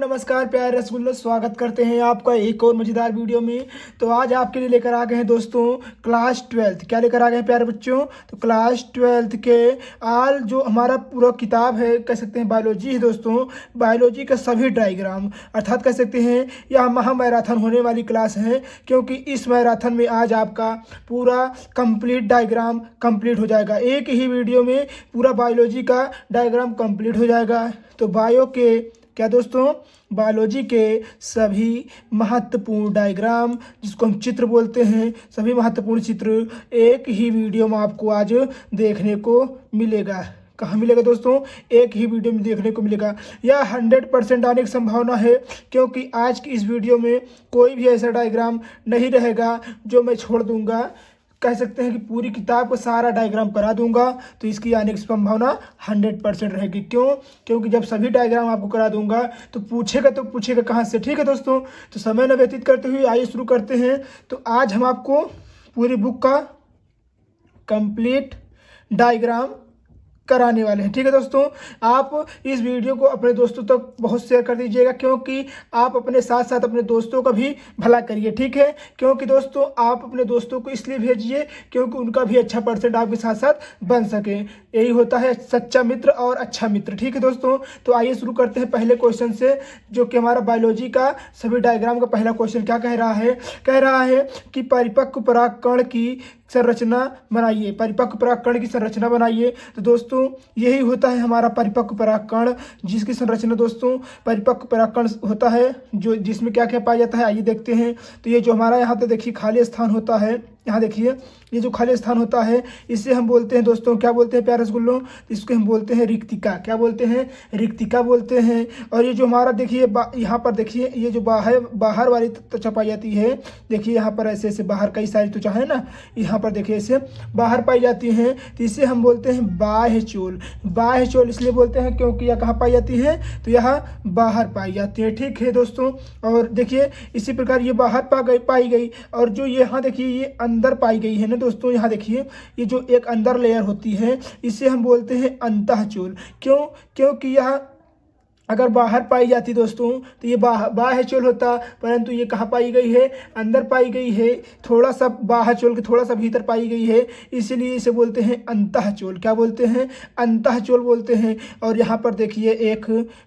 नमस्कार प्यारे रसगुल्लो, स्वागत करते हैं आपका एक और मज़ेदार वीडियो में। तो आज आपके लिए लेकर आ गए हैं दोस्तों क्लास 12। क्या लेकर आ गए हैं प्यारे बच्चों? तो क्लास 12 के आल जो हमारा पूरा किताब है, कह सकते हैं बायोलॉजी है दोस्तों। बायोलॉजी का सभी डायग्राम, अर्थात कह सकते हैं यह महा मैराथन होने वाली क्लास है, क्योंकि इस मैराथन में आज आपका पूरा कंप्लीट डायग्राम कंप्लीट हो जाएगा। एक ही वीडियो में पूरा बायोलॉजी का डायग्राम कंप्लीट हो जाएगा। तो बायो के क्या दोस्तों, बायोलॉजी के सभी महत्वपूर्ण डायग्राम, जिसको हम चित्र बोलते हैं, सभी महत्वपूर्ण चित्र एक ही वीडियो में आपको आज देखने को मिलेगा। कहाँ मिलेगा दोस्तों? एक ही वीडियो में देखने को मिलेगा। यह 100% आने की संभावना है, क्योंकि आज की इस वीडियो में कोई भी ऐसा डायग्राम नहीं रहेगा जो मैं छोड़ दूंगा। कह सकते हैं कि पूरी किताब को सारा डायग्राम करा दूंगा, तो इसकी आने की संभावना 100% रहेगी। क्यों? क्योंकि जब सभी डायग्राम आपको करा दूंगा तो पूछेगा कहाँ से। ठीक है दोस्तों, तो समय न व्यतीत करते हुए आइए शुरू करते हैं। तो आज हम आपको पूरी बुक का कंप्लीट डायग्राम कराने वाले हैं। ठीक है दोस्तों, आप इस वीडियो को अपने दोस्तों तक बहुत शेयर कर दीजिएगा, क्योंकि आप अपने साथ साथ अपने दोस्तों का भी भला करिए। ठीक है, क्योंकि दोस्तों आप अपने दोस्तों को इसलिए भेजिए क्योंकि उनका भी अच्छा परसेंट आपके साथ साथ बन सके। यही होता है सच्चा मित्र और अच्छा मित्र। ठीक है दोस्तों, तो आइए शुरू करते हैं पहले क्वेश्चन से, जो कि हमारा बायोलॉजी का सभी डायग्राम का पहला क्वेश्चन क्या कह रहा है? कह रहा है कि परिपक्व परागकण की संरचना बनाइए। परिपक्व परागकण की संरचना बनाइए। तो दोस्तों यही होता है हमारा परिपक्व परागकण, जिसकी संरचना दोस्तों परिपक्व परागकण होता है, जो जिसमें क्या क्या पाया जाता है आइए देखते हैं। तो ये जो हमारा यहाँ पे देखिए खाली स्थान होता है, यहाँ देखिए ये जो खाली स्थान होता है इसे हम बोलते हैं दोस्तों, क्या बोलते हैं प्यारे रसगुल्लों? इसको हम बोलते हैं रिक्तिका। क्या बोलते हैं? रिक्तिका बोलते हैं। और ये जो हमारा देखिए यहाँ पर देखिए ये जो बाहर वाली त्वचा पाई जाती है, देखिए यहाँ पर ऐसे ऐसे बाहर कई सारी त्वचा है ना, यहाँ पर देखिए ऐसे बाहर पाई जाती हैं, तो इसे हम बोलते हैं बाह्य चोल। बाह्य चोल इसलिए बोलते हैं क्योंकि यह कहाँ पाई जाती है? तो यहाँ बाहर पाई जाती है। ठीक है दोस्तों, और देखिए इसी प्रकार ये बाहर पाई गई, और जो यहाँ देखिए ये अंदर पाई गई है ना दोस्तों, यहाँ देखिए ये जो एक अंदर लेयर होती है इसे हम बोलते हैं अंतःचोल। क्यों? क्योंकि यह अगर बाहर पाई जाती दोस्तों तो ये बाह्य चोल होता, परंतु ये कहाँ पाई गई है? अंदर पाई गई है, थोड़ा सा बाह्य चोल के थोड़ा सा भीतर पाई गई है, इसलिए इसे बोलते हैं अंतःचोल। क्या बोलते हैं? अंतःचोल बोलते हैं। और यहाँ पर देखिए एक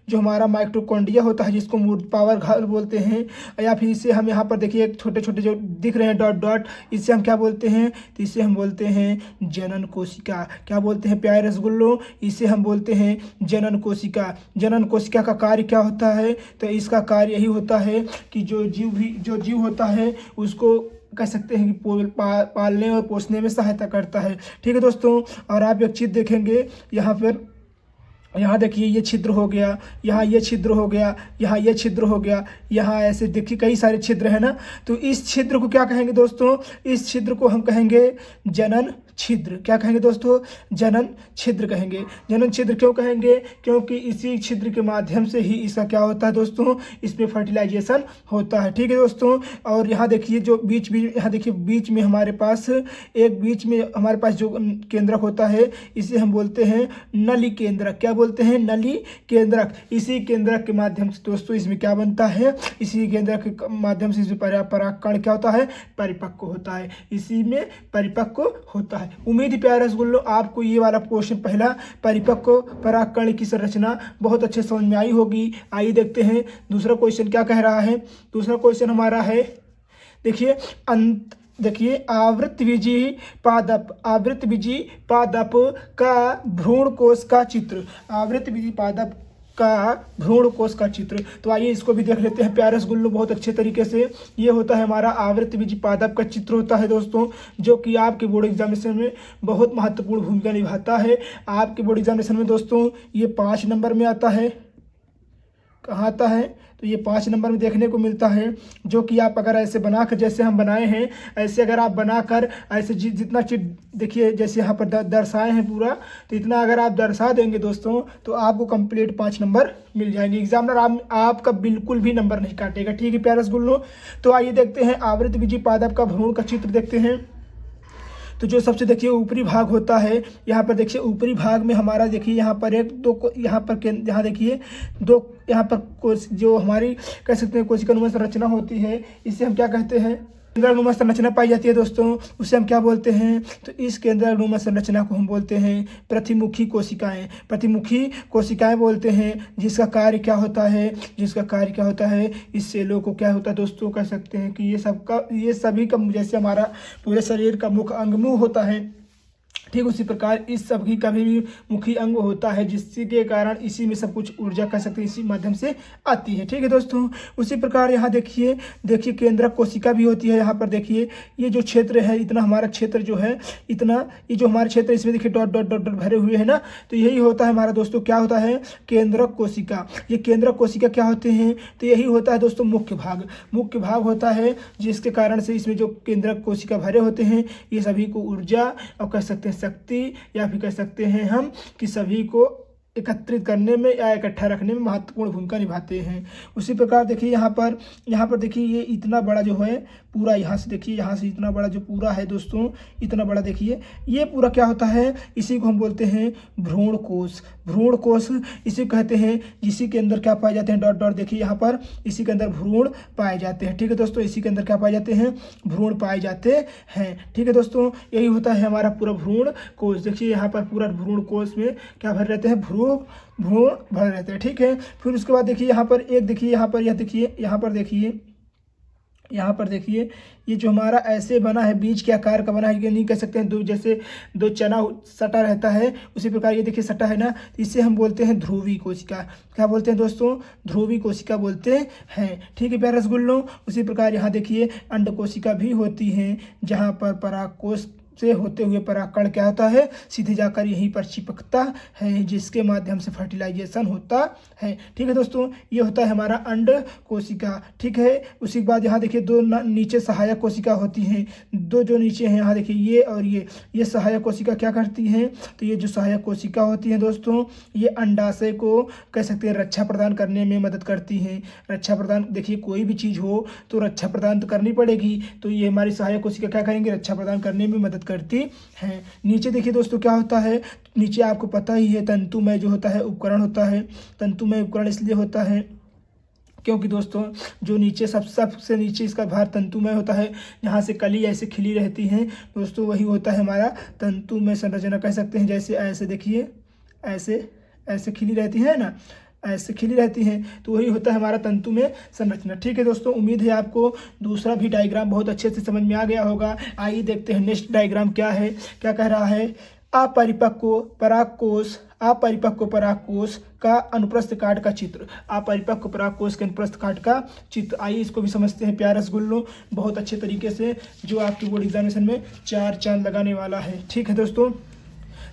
जो हमारा माइटोकॉन्ड्रिया होता है, जिसको मूर्त पावर घर बोलते हैं, या फिर इसे हम यहाँ पर देखिए एक छोटे छोटे जो दिख रहे हैं डॉट डॉट, इसे हम क्या बोलते हैं? तो इसे हम बोलते हैं जनन कोशिका। क्या बोलते हैं प्यारे रसगुल्लों? इसे हम बोलते हैं जनन कोशिका। जनन कोशिका का कार्य क्या होता है? तो इसका कार्य यही होता है कि जो जीव होता है उसको कह सकते हैं कि पालने और पोषने में सहायता करता है। ठीक है दोस्तों, और आप एक चीज देखेंगे यहाँ पर, यहाँ देखिए ये छिद्र हो गया, यहाँ ये छिद्र हो गया, यहाँ ये छिद्र हो गया, यहाँ ऐसे देखिए कई सारे छिद्र है ना। तो इस छिद्र को क्या कहेंगे दोस्तों? इस छिद्र को हम कहेंगे जनन छिद्र। क्या कहेंगे दोस्तों? जनन छिद्र कहेंगे। जनन छिद्र क्यों कहेंगे? क्योंकि इसी छिद्र के माध्यम से ही इसका क्या होता है दोस्तों? इसमें फर्टिलाइजेशन होता है। ठीक है दोस्तों, और यहाँ देखिए जो यहाँ देखिए बीच में हमारे पास जो केंद्रक होता है इसे हम बोलते हैं नली केंद्रक। क्या बोलते हैं? नली केंद्रक। इसी केंद्रक के माध्यम से दोस्तों इसमें क्या बनता है? इसी केंद्रक के माध्यम से इसमें परागकण क्या होता है? परिपक्व होता है। इसी में परिपक्व होता है। उम्मीद है प्यारे रसगुल्लों आपको ये वाला क्वेश्चन पहला परिपक्व परागकण की संरचना बहुत अच्छे समझ में आई होगी। आइए देखते हैं दूसरा क्वेश्चन क्या कह रहा है। दूसरा क्वेश्चन हमारा है, देखिए आवृतबीजी पादप का भ्रूण कोश का चित्र। आवृतबीजी पादप का भ्रूण कोश का चित्र। तो आइए इसको भी देख लेते हैं प्यारे रसगुल्लों बहुत अच्छे तरीके से। ये होता है हमारा आवृतबीजी पादप का चित्र होता है दोस्तों, जो कि आपके बोर्ड एग्जामिनेशन में बहुत महत्वपूर्ण भूमिका निभाता है। आपके बोर्ड एग्जामिनेशन में दोस्तों ये 5 नंबर में आता है। कहाँ आता है? तो ये 5 नंबर में देखने को मिलता है, जो कि आप अगर ऐसे बनाकर, जैसे हम बनाए हैं ऐसे अगर आप बनाकर ऐसे जितना देखिए जैसे यहाँ पर दर्शाए हैं पूरा, तो इतना अगर आप दर्शा देंगे दोस्तों तो आपको कंप्लीट 5 नंबर मिल जाएंगे। एग्जामिनर आपका बिल्कुल भी नंबर नहीं काटेगा। ठीक है प्यारे रसगुल्लों, तो आइए देखते हैं आवृतबीजी पादप का भ्रूण का चित्र देखते हैं। तो जो सबसे देखिए ऊपरी भाग होता है, यहाँ पर देखिए ऊपरी भाग में हमारा देखिए यहाँ पर एक दो यहाँ पर यहाँ देखिए दो यहाँ पर जो हमारी कह सकते हैं कोशिकानुमा संरचना होती है, इसे हम क्या कहते हैं, केंद्रानुमा संरचना पाई जाती है दोस्तों, उसे हम क्या बोलते हैं, तो इस केंद्रानुमा संरचना को हम बोलते हैं प्रतिमुखी कोशिकाएं। प्रतिमुखी कोशिकाएं बोलते हैं, जिसका कार्य क्या होता है, इस सेलों को क्या होता है दोस्तों, कह सकते हैं कि ये सभी का जैसे हमारा पूरे शरीर का मुख्य अंग मुंह होता है, ठीक उसी प्रकार इस सभी का भी मुख्य अंग होता है, जिसके कारण इसी में सब कुछ ऊर्जा कह सकते हैं इसी माध्यम से आती है। ठीक है दोस्तों, उसी प्रकार यहाँ देखिए केंद्रक कोशिका भी होती है। यहाँ पर देखिए ये जो क्षेत्र है, इतना हमारा क्षेत्र जो है, इतना ये जो हमारा क्षेत्र इसमें देखिए डॉट डॉट डॉट डॉट भरे हुए है ना, तो यही होता है हमारा दोस्तों, क्या होता है, केंद्रक कोशिका। ये केंद्रक कोशिका क्या होते हैं, तो यही होता है दोस्तों मुख्य भाग होता है, जिसके कारण से इसमें जो केंद्रक कोशिका भरे होते हैं, ये सभी को ऊर्जा और कह सकते हैं शक्ति, या फिर कह सकते हैं हम कि सभी को एकत्रित करने में या इकट्ठा रखने में महत्वपूर्ण भूमिका निभाते हैं। उसी प्रकार देखिए यहाँ पर देखिए ये इतना बड़ा जो है पूरा, यहाँ से देखिए, यहाँ से इतना बड़ा जो पूरा है दोस्तों, इतना बड़ा देखिए, ये पूरा क्या होता है, इसी को हम बोलते हैं भ्रूण कोश इसे कहते हैं, जिसी के अंदर क्या पाए जाते हैं, डॉट डॉट देखिए यहाँ पर, इसी के अंदर भ्रूण पाए जाते हैं। ठीक है दोस्तों, इसी के अंदर क्या पाए जाते हैं, भ्रूण पाए जाते हैं। ठीक है दोस्तों, यही होता है हमारा पूरा भ्रूण कोश। देखिए यहाँ पर पूरा भ्रूण कोश में क्या भर रहते हैं, भ्रूण भर रहते हैं। ठीक है, फिर उसके बाद देखिए यहाँ पर एक देखिए, यहाँ पर देखिए ये जो हमारा ऐसे बना है, बीज के आकार का बना है, ये नहीं कह सकते हैं जैसे दो चना सटा रहता है, उसी प्रकार ये देखिए सटा है ना, इसे हम बोलते हैं ध्रुवी कोशिका। क्या बोलते हैं दोस्तों, ध्रुवी कोशिका बोलते हैं। ठीक है प्यारे रसगुल्लों, उसी प्रकार यहाँ देखिए अंड कोशिका भी होती हैं, जहाँ पर परागकोश से होते हुए परागकण क्या होता है, सीधे जाकर यहीं पर चिपकता है, जिसके माध्यम से फर्टिलाइजेशन होता है। ठीक है दोस्तों, ये होता है हमारा अंड कोशिका। ठीक है, उसी के बाद यहाँ देखिए दो नीचे सहायक कोशिका होती हैं, दो जो नीचे हैं, यहाँ देखिए ये और ये सहायक कोशिका क्या करती हैं, तो ये जो सहायक कोशिका होती हैं दोस्तों, ये अंडाशय को कह सकते हैं रक्षा प्रदान करने में मदद करती हैं। रक्षा प्रदान देखिए, कोई भी चीज़ हो तो रक्षा प्रदान तो करनी पड़ेगी, तो ये हमारी सहायक कोशिका क्या करेंगे, रक्षा प्रदान करने में मदद करती है। नीचे देखिए दोस्तों क्या होता है, नीचे आपको पता ही है तंतुमय जो होता है उपकरण होता है। तंतुमय उपकरण इसलिए होता है क्योंकि दोस्तों जो नीचे सबसे नीचे इसका भार तंतुमय होता है, जहाँ से कली ऐसे खिली रहती हैं दोस्तों, वही होता है हमारा तंतुमय संरचना कह सकते हैं। जैसे ऐसे देखिए, ऐसे खिली रहती है ना, ऐसे खिली रहती हैं, तो वही होता है हमारा तंतु में संरचना। ठीक है दोस्तों, उम्मीद है आपको दूसरा भी डायग्राम बहुत अच्छे से समझ में आ गया होगा। आइए देखते हैं नेक्स्ट डायग्राम क्या है, क्या कह रहा है। अपरिपक्व परागकोश का अनुप्रस्थ काट का चित्र। अपरिपक्व परागकोश के अनुप्रस्थ काट का चित्र, आइए इसको भी समझते हैं प्यारे रसगुल्लों बहुत अच्छे तरीके से, जो आपकी बोर्ड एग्जामिनेशन में 4 चांद लगाने वाला है। ठीक है दोस्तों,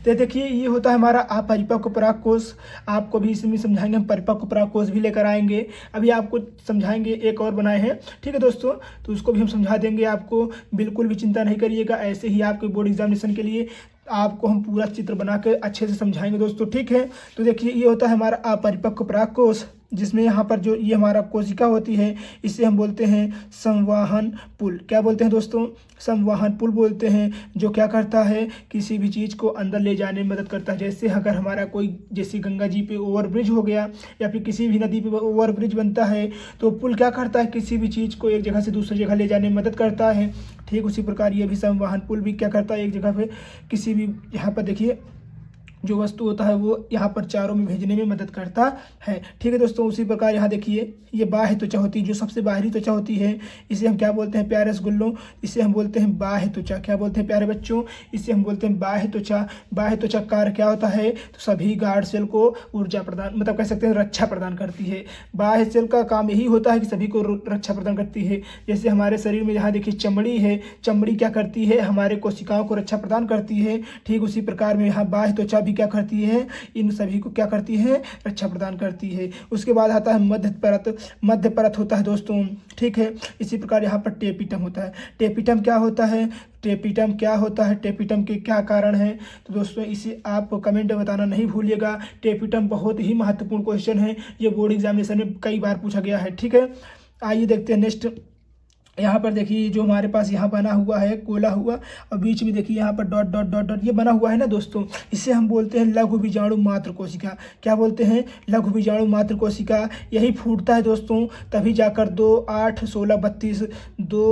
तो देखिए ये होता है हमारा अपरिपक्व परागकोश। आपको भी इसमें समझाएंगे, हम परिपक्व परागकोश भी लेकर आएंगे, अभी आपको समझाएंगे, एक और बनाए हैं। ठीक है दोस्तों, तो उसको भी हम समझा देंगे आपको, बिल्कुल भी चिंता नहीं करिएगा। ऐसे ही आपके बोर्ड एग्जामिनेशन के लिए आपको हम पूरा चित्र बना के अच्छे से समझाएंगे दोस्तों। ठीक है, तो देखिए ये होता है हमारा अपरिपक्व परागकोश, जिसमें यहाँ पर जो ये हमारा कोशिका होती है, इसे हम बोलते हैं संवहन पुल। क्या बोलते हैं दोस्तों, संवहन पुल बोलते हैं, जो क्या करता है, किसी भी चीज़ को अंदर ले जाने में मदद करता है। जैसे अगर हमारा कोई, जैसे गंगा जी पे ओवरब्रिज हो गया, या फिर किसी भी नदी पे ओवरब्रिज बनता है, तो पुल क्या करता है, किसी भी चीज़ को एक जगह से दूसरी जगह ले जाने में मदद करता है। ठीक उसी प्रकार ये भी संवहन पुल भी क्या करता है, एक जगह पे किसी भी, यहाँ पर देखिए जो वस्तु होता है वो यहाँ पर चारों में भेजने में मदद करता है। ठीक है दोस्तों, उसी प्रकार यहाँ देखिए ये बाह्य त्वचा होती है, जो सबसे बाहरी त्वचा होती है, इसे हम क्या बोलते हैं प्यारे रसगुल्लों, इसे हम बोलते हैं बाह्य त्वचा। क्या बोलते हैं प्यारे बच्चों, इसे हम बोलते हैं बाह्य त्वचा। बाह्य त्वचा कार्य क्या होता है, तो सभी गार्ड सेल को ऊर्जा प्रदान, मतलब कह सकते हैं रक्षा प्रदान करती है। बाह्य सेल का काम यही होता है कि सभी को रक्षा प्रदान करती है। जैसे हमारे शरीर में यहाँ देखिए चमड़ी है, चमड़ी क्या करती है, हमारे कोशिकाओं को रक्षा प्रदान करती है। ठीक उसी प्रकार में यहाँ बाह्य त्वचा भी क्या करती है, इन सभी को क्या करती है, रक्षा प्रदान करती है। उसके बाद आता है मध्य परत होता है दोस्तों। ठीक है, इसी प्रकार यहाँ पर टेपिटम होता है। टेपिटम क्या होता है, टेपिटम के क्या कारण है, तो दोस्तों इसे आप कमेंट में बताना नहीं भूलिएगा। टेपिटम बहुत ही महत्वपूर्ण क्वेश्चन है, ये बोर्ड एग्जामिनेशन में कई बार पूछा गया है। ठीक है, आइए देखते हैं नेक्स्ट यहाँ पर देखिए जो हमारे पास यहाँ बना हुआ है गोला हुआ, और बीच में देखिए यहाँ पर डॉट डॉट डॉट डॉट ये बना हुआ है ना दोस्तों, इसे हम बोलते हैं लघु बीजाणु मात्र कोशिका। क्या बोलते हैं? लघु बीजाणु मात्र कोशिका। यही फूटता है दोस्तों, तभी जाकर 2, 8, 16, 32 2,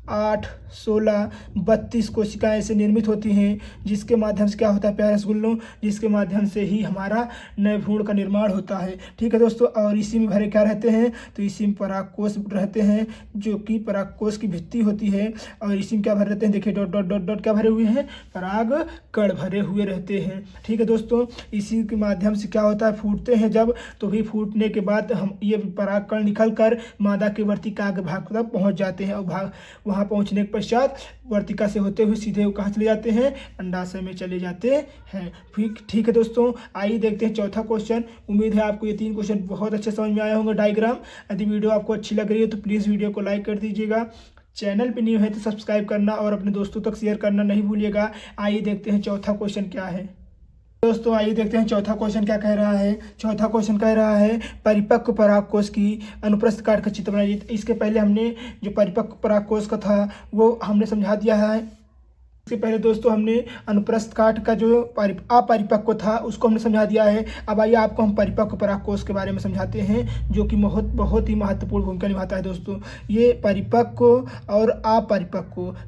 8, 16, 32 कोशिकाएं ऐसे निर्मित होती हैं, जिसके माध्यम से क्या होता है प्यारे रसगुल्लों, जिसके माध्यम से ही हमारा नए भ्रूण का निर्माण होता है। ठीक है दोस्तों, और इसी में भरे क्या रहते हैं? तो इसी में परागकोश रहते हैं, जो कि परागकोश की भित्ति होती है। और इसी में क्या भरे रहते हैं? देखिए डॉट डॉट डॉट डॉट क्या भरे हुए हैं? पराग कण भरे हुए रहते हैं। ठीक है दोस्तों, इसी के माध्यम से क्या होता है, फूटते हैं जब, तो भी फूटने के बाद हम ये पराग कण निकल कर मादा के वर्तिका के भाग तक पहुँच जाते हैं, और वहाँ पहुँचने के पश्चात वर्तिका से होते हुए सीधे वो कहाँ चले जाते हैं? अंडाशय में चले जाते हैं। ठीक है दोस्तों, आइए देखते हैं चौथा क्वेश्चन। उम्मीद है आपको ये 3 क्वेश्चन बहुत अच्छे समझ में आए होंगे डायग्राम। यदि वीडियो आपको अच्छी लग रही है तो प्लीज़ वीडियो को लाइक कर दीजिएगा, चैनल पे न्यू है तो सब्सक्राइब करना और अपने दोस्तों तक शेयर करना नहीं भूलिएगा। आइए देखते हैं चौथा क्वेश्चन क्या है। दोस्तों आइए देखते हैं चौथा क्वेश्चन क्या कह रहा है। चौथा क्वेश्चन कह रहा है परिपक्व परागकोश की अनुप्रस्थ काट का चित्र बनाइए। इसके पहले हमने जो परिपक्व परागकोश का था वो हमने समझा दिया है। इसके पहले दोस्तों हमने अनुप्रस्थ काट का जो अपरिपक्व था उसको हमने समझा दिया है। अब आइए आपको हम परिपक्व परागकोश के बारे में समझाते हैं, जो कि बहुत ही महत्वपूर्ण भूमिका निभाता है दोस्तों। ये परिपक्व और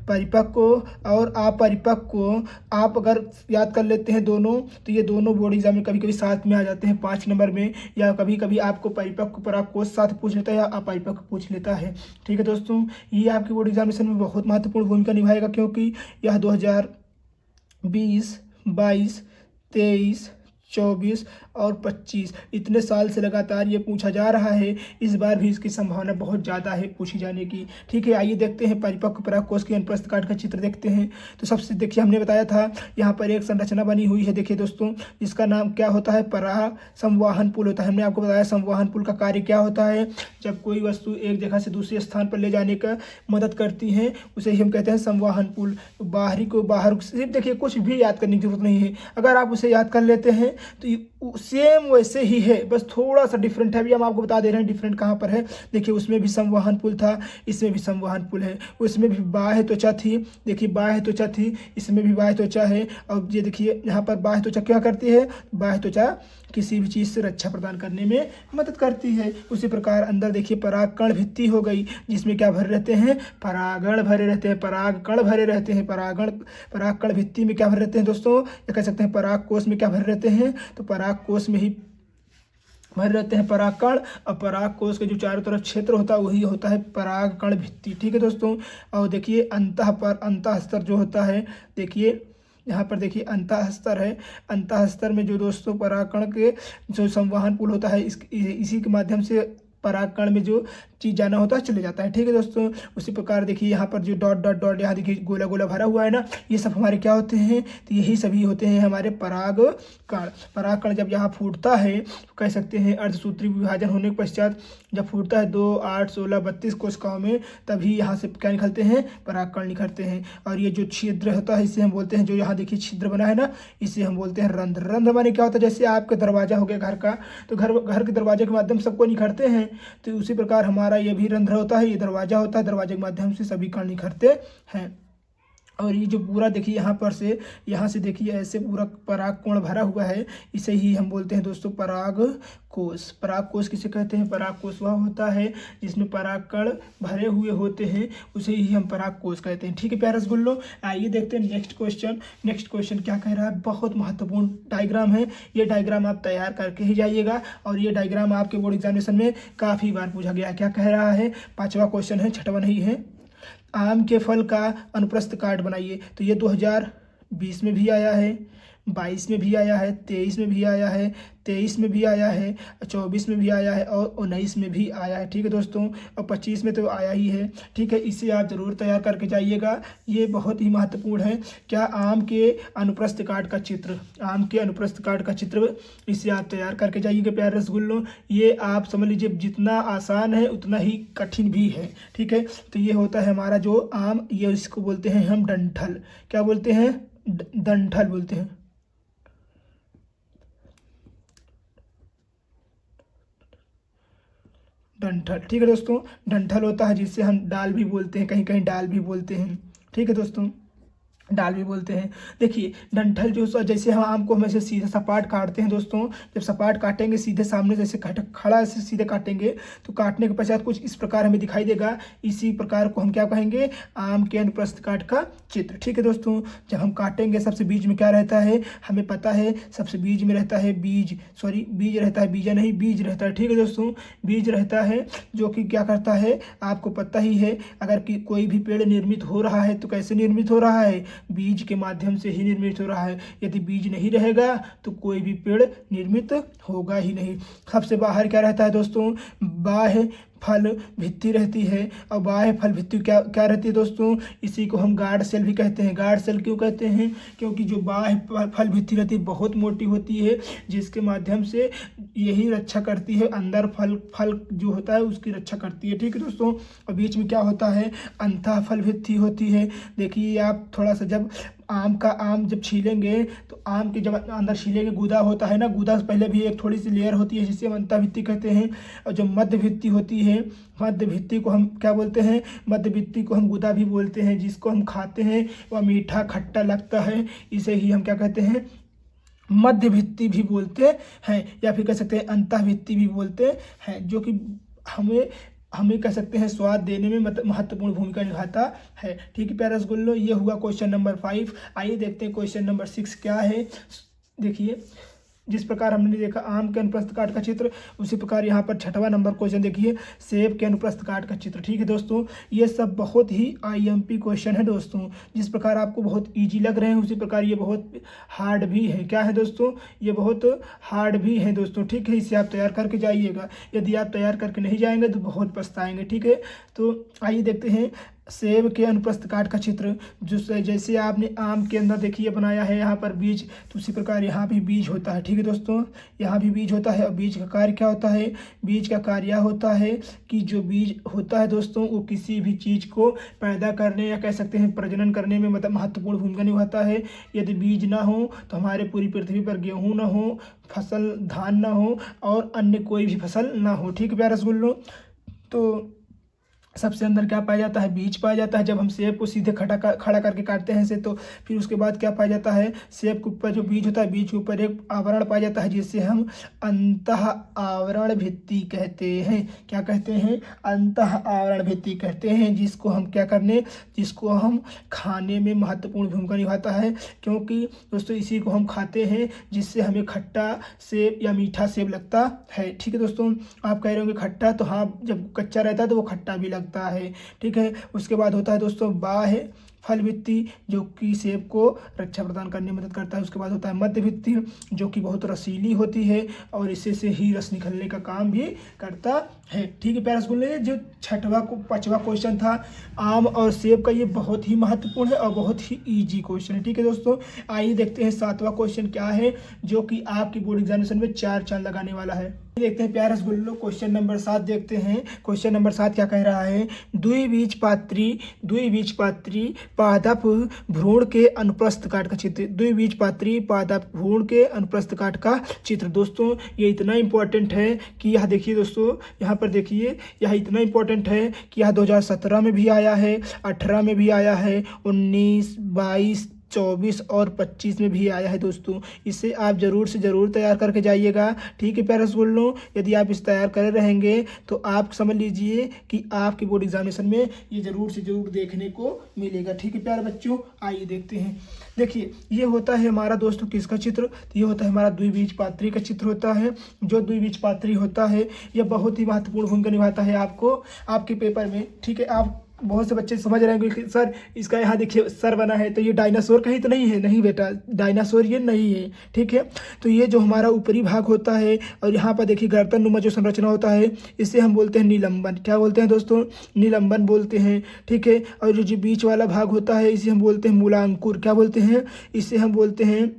परिपक्व और अपरिपक्व आप अगर याद कर लेते हैं दोनों, तो ये दोनों बोर्ड एग्जाम में कभी कभी साथ में आ जाते हैं 5 नंबर में, या कभी कभी आपको परिपक्व परागकोश साथ पूछ लेता है या अपरिपक्व पूछ लेता है। ठीक है दोस्तों, ये आपके बोर्ड एग्जामिनेशन में बहुत महत्वपूर्ण भूमिका निभाएगा, क्योंकि यह 2020, 22, 23, 24 और 25 इतने साल से लगातार ये पूछा जा रहा है। इस बार भी इसकी संभावना बहुत ज़्यादा है पूछी जाने की। ठीक है, आइए देखते हैं परिपक्व परागकोश के अनुप्रस्थ काट का चित्र देखते हैं। तो सबसे देखिए हमने बताया था यहाँ पर एक संरचना बनी हुई है, देखिए दोस्तों, जिसका नाम क्या होता है? पराग संवहन पुल होता है। हमने आपको बताया संवहन पुल का कार्य क्या होता है। जब कोई वस्तु एक जगह से दूसरे स्थान पर ले जाने का मदद करती है उसे ही हम कहते हैं संवहन पुल। बाहरी को बाहर सिर्फ देखिए, कुछ भी याद करने की जरूरत नहीं है। अगर आप उसे याद कर लेते हैं तो सेम वैसे ही है, बस थोड़ा सा डिफरेंट है। अभी हम आपको बता दे रहे हैं डिफरेंट कहाँ पर है। देखिए उसमें भी संवहन पुल था, इसमें भी संवहन पुल है। उसमें भी बाह्य त्वचा थी, देखिए बाह्य त्वचा थी, इसमें भी बाह्य त्वचा है। और ये देखिए यहाँ पर बाह्य त्वचा क्या करती है? बाह्य त्वचा किसी भी चीज़ से रक्षा प्रदान करने में मदद करती है। उसी प्रकार अंदर देखिए पराग कण भित्ति हो गई, जिसमें क्या भरे रहते हैं? परागण भरे रहते हैं, पराग कण भरे रहते हैं। पराग कण भित्ति में क्या भरे रहते हैं दोस्तों? या कह सकते हैं पराग कोश में क्या भरे रहते हैं? तो पराग कोश में ही भरे रहते हैं परागकण, और पराग कोश के जो चारों तरफ क्षेत्र होता है वही होता है परागकण भित्ति। ठीक है दोस्तों, और देखिए अंतःस्तर जो होता है, देखिए यहाँ पर देखिए अंतःस्तर है। अंतःस्तर में जो दोस्तों परागकण के जो संवहन पुल होता है, इसी के माध्यम से परागकण में जो चीज़ जाना होता है चले जाता है। ठीक है दोस्तों, उसी प्रकार देखिए यहाँ पर जो डॉट डॉट डॉट यहाँ देखिए गोला गोला भरा हुआ है ना, ये सब हमारे क्या होते हैं? तो यही सभी होते हैं हमारे परागकण। परागकण जब यहाँ फूटता है तो कह सकते हैं अर्धसूत्री विभाजन होने के पश्चात जब फूटता है 2, 8, 16, 32 कोशिकाओं में, तभी यहाँ से क्या निकलते हैं? परागकण निकलते हैं। और ये जो छिद्र होता है इसे हम बोलते हैं, जो यहाँ देखिए छिद्र बना है ना, इसे हम बोलते हैं रंध्र। रंध्र माने क्या होता है? जैसे आपका दरवाजा हो गया घर का, तो घर के दरवाजे के माध्यम से सबको निखरते हैं, तो उसी प्रकार हमारा ये भी रंध्र होता है, ये दरवाजा होता है, दरवाजे के माध्यम से सभी कण निखरते हैं। और ये जो पूरा देखिए यहाँ से देखिए ऐसे पूरा पराग कोण भरा हुआ है, इसे ही हम बोलते हैं दोस्तों परागकोश। परागकोश किसे कहते हैं? परागकोश वह होता है जिसमें परागकण भरे हुए होते हैं, उसे ही हम परागकोश कहते हैं। ठीक है प्यारे रसगुल्लों, आइए देखते हैं नेक्स्ट क्वेश्चन क्या कह रहा है। बहुत महत्वपूर्ण डायग्राम है, ये डायग्राम आप तैयार करके ही जाइएगा, और ये डायग्राम आपके बोर्ड एग्जामिनेशन में काफ़ी बार पूछा गया है। क्या कह रहा है? 5वां क्वेश्चन है, 6वां नहीं है। आम के फल का अनुप्रस्थ काट बनाइए। तो ये 2020 में भी आया है, 22 में भी आया है, 23 में भी आया है, 23 में भी आया है, 24 में भी आया है और 19 में भी आया है। ठीक है दोस्तों, और 25 में तो आया ही है। ठीक है, इसे आप ज़रूर तैयार करके जाइएगा, ये बहुत ही महत्वपूर्ण है। क्या? आम के अनुप्रस्थ काट का चित्र, आम के अनुप्रस्थ काट का चित्र, इसे आप तैयार करके जाइएगा प्यारे रसगुल्लों। ये आप समझ लीजिए जितना आसान है उतना ही कठिन भी है। ठीक है, तो ये होता है हमारा जो आम, ये इसको बोलते हैं हम डंठल। क्या बोलते हैं? डंठल बोलते हैं। डंठल। ठीक है दोस्तों, डंठल होता है जिससे हम डाल भी बोलते हैं, कहीं कहीं डाल भी बोलते हैं। ठीक है दोस्तों, डाल भी बोलते हैं। देखिए डंठल जो जैसे हम आम को हमेशा सीधे सपाट काटते हैं दोस्तों, जब सपाट काटेंगे सीधे सामने जैसे खड़ा से सीधे काटेंगे तो काटने के पश्चात कुछ इस प्रकार हमें दिखाई देगा। इसी प्रकार को हम क्या कहेंगे, आम के अनुप्रस्थ काट का चित्र। ठीक है दोस्तों, जब हम काटेंगे सबसे बीच में क्या रहता है, हमें पता है सबसे बीच में रहता है बीज रहता है, बीजा नहीं बीज रहता है। ठीक है दोस्तों, बीज रहता है जो कि क्या करता है, आपको पता ही है। अगर कोई भी पेड़ निर्मित हो रहा है तो कैसे निर्मित हो रहा है, बीज के माध्यम से ही निर्मित हो रहा है। यदि बीज नहीं रहेगा तो कोई भी पेड़ निर्मित होगा ही नहीं। सबसे बाहर क्या रहता है दोस्तों, बाह्य फल भित्ति रहती है। और बाह्य फल भित्ति क्या रहती है दोस्तों, इसी को हम गार्ड सेल भी कहते हैं। गार्ड सेल क्यों कहते हैं, क्योंकि जो बाह्य फल भित्ति रहती है बहुत मोटी होती है, जिसके माध्यम से यही रक्षा करती है, अंदर फल जो होता है उसकी रक्षा करती है। ठीक है दोस्तों, और बीच में क्या होता है, अंतः फल भित्ति होती है। देखिए आप थोड़ा सा जब आम जब छीलेंगे तो आम के जब अंदर छीलेंगे गूदा होता है ना, गूदा से पहले भी एक थोड़ी सी लेयर होती है जिसे हम अंतः भित्ति कहते हैं। और जो मध्य भित्ति होती है, मध्य भित्ति को हम क्या बोलते हैं, मध्य भित्ति को हम गूदा भी बोलते हैं। जिसको हम खाते हैं वह मीठा खट्टा लगता है, इसे ही हम क्या कहते हैं, मध्य भित्ति भी बोलते हैं, या फिर कह सकते हैं अंतः भित्ति भी बोलते हैं, जो कि हमें कह सकते हैं स्वाद देने में महत्वपूर्ण भूमिका निभाता है। ठीक है प्यारे रसगुल्लो, ये हुआ क्वेश्चन नंबर 5। आइए देखते हैं क्वेश्चन नंबर 6 क्या है। देखिए जिस प्रकार हमने देखा आम के अनुप्रस्थ काट का चित्र, उसी प्रकार यहाँ पर 6वां नंबर क्वेश्चन देखिए, सेब के अनुप्रस्थ काट का चित्र। ठीक है दोस्तों, ये सब बहुत ही IMP क्वेश्चन है दोस्तों। जिस प्रकार आपको बहुत इजी लग रहे हैं उसी प्रकार ये बहुत हार्ड भी है। क्या है दोस्तों, ये बहुत हार्ड भी है दोस्तों। ठीक है, इसे आप तैयार करके जाइएगा। यदि आप तैयार करके नहीं जाएंगे तो बहुत पछताएंगे। ठीक है, तो आइए देखते हैं सेब के अनुप्रस्थ काट का चित्र। जो जैसे आपने आम के अंदर देखिए बनाया है यहाँ पर बीज, तो उसी प्रकार यहाँ भी बीज होता है। ठीक है दोस्तों, यहाँ भी बीज होता है। और बीज का कार्य क्या होता है, बीज का कार्य होता है कि जो बीज होता है दोस्तों वो किसी भी चीज़ को पैदा करने या कह सकते हैं प्रजनन करने में मतलब महत्वपूर्ण भूमिका निभाता है। यदि बीज ना हो तो हमारे पूरी पृथ्वी पर गेहूँ ना हो, फसल धान ना हो और अन्य कोई भी फसल ना हो। ठीक है प्यारे रसगुल्लो, तो सबसे अंदर क्या पाया जाता है, बीज पाया जाता है। जब हम सेब को सीधे खड़ा करके काटते हैं से, तो फिर उसके बाद क्या पाया जाता है, सेब के ऊपर जो बीज होता है, बीज के ऊपर एक आवरण पाया जाता है जिसे हम अंतः आवरण भित्ति कहते हैं। क्या कहते हैं, अंतः आवरण भित्ति कहते हैं, जिसको हम खाने में महत्वपूर्ण भूमिका निभाता है। क्योंकि दोस्तों इसी को हम खाते हैं जिससे हमें खट्टा सेब या मीठा सेब लगता है। ठीक है दोस्तों, आप कह रहे होंगे खट्टा, तो हाँ जब कच्चा रहता है तो वो खट्टा भी लगता है। ठीक है, उसके बाद होता है दोस्तों बाह्य फल भित्ति, जो कि सेब को रक्षा प्रदान करने में मदद करता है। उसके बाद होता है मध्य भित्ति, जो कि बहुत रसीली होती है और इससे से ही रस निकलने का काम भी करता है। ठीक है प्यारे रसगुल्ले, जो 5वां क्वेश्चन था आम और सेब का, ये बहुत ही महत्वपूर्ण है और बहुत ही ईजी क्वेश्चन है। ठीक है दोस्तों, आइए देखते हैं 7वां क्वेश्चन क्या है, जो कि आपकी बोर्ड एग्जामिनेशन में 4 चांद लगाने वाला है। देखते हैं प्यारे रसगुल्लो, क्वेश्चन नंबर 7 देखते हैं। क्वेश्चन नंबर 7 क्या कह रहा है, द्विबीजपत्री पादप भ्रूण के अनुप्रस्थ काट का चित्र। द्विबीजपत्री पादप भ्रूण के अनुप्रस्थ काट का चित्र। दोस्तों ये इतना इंपॉर्टेंट है कि यह देखिए दोस्तों, यहाँ पर देखिए, यह इतना इंपॉर्टेंट है कि यह 2017 में भी आया है, 18 में भी आया है, 19, 22, 24 और 25 में भी आया है दोस्तों। इसे आप ज़रूर से ज़रूर तैयार करके जाइएगा। ठीक है प्यारे रसगुल्लो, यदि आप इस तैयार करे रहेंगे तो आप समझ लीजिए कि आपकी बोर्ड एग्जामिनेशन में ये ज़रूर से ज़रूर देखने को मिलेगा। ठीक है प्यारे बच्चों, आइए देखते हैं। देखिए ये होता है हमारा दोस्तों किसका चित्र, ये होता है हमारा द्विबीजपत्री का चित्र होता है। जो द्विबीजपत्री होता है यह बहुत ही महत्वपूर्ण भूमिका निभाता है आपके पेपर में। ठीक है, आप बहुत से बच्चे समझ रहे हैं कि सर इसका यहाँ देखिए सर बना है तो ये डायनासोर कहीं तो नहीं है। नहीं बेटा, डायनासोर ये नहीं है। ठीक है, तो ये जो हमारा ऊपरी भाग होता है और यहाँ पर देखिए गर्दन नुमा जो संरचना होता है, इसे हम बोलते हैं निलंबन। क्या बोलते हैं दोस्तों, निलंबन बोलते हैं। ठीक है, और जो बीच वाला भाग होता है इसे हम बोलते हैं मूलांकुर। क्या बोलते हैं, इसे हम बोलते हैं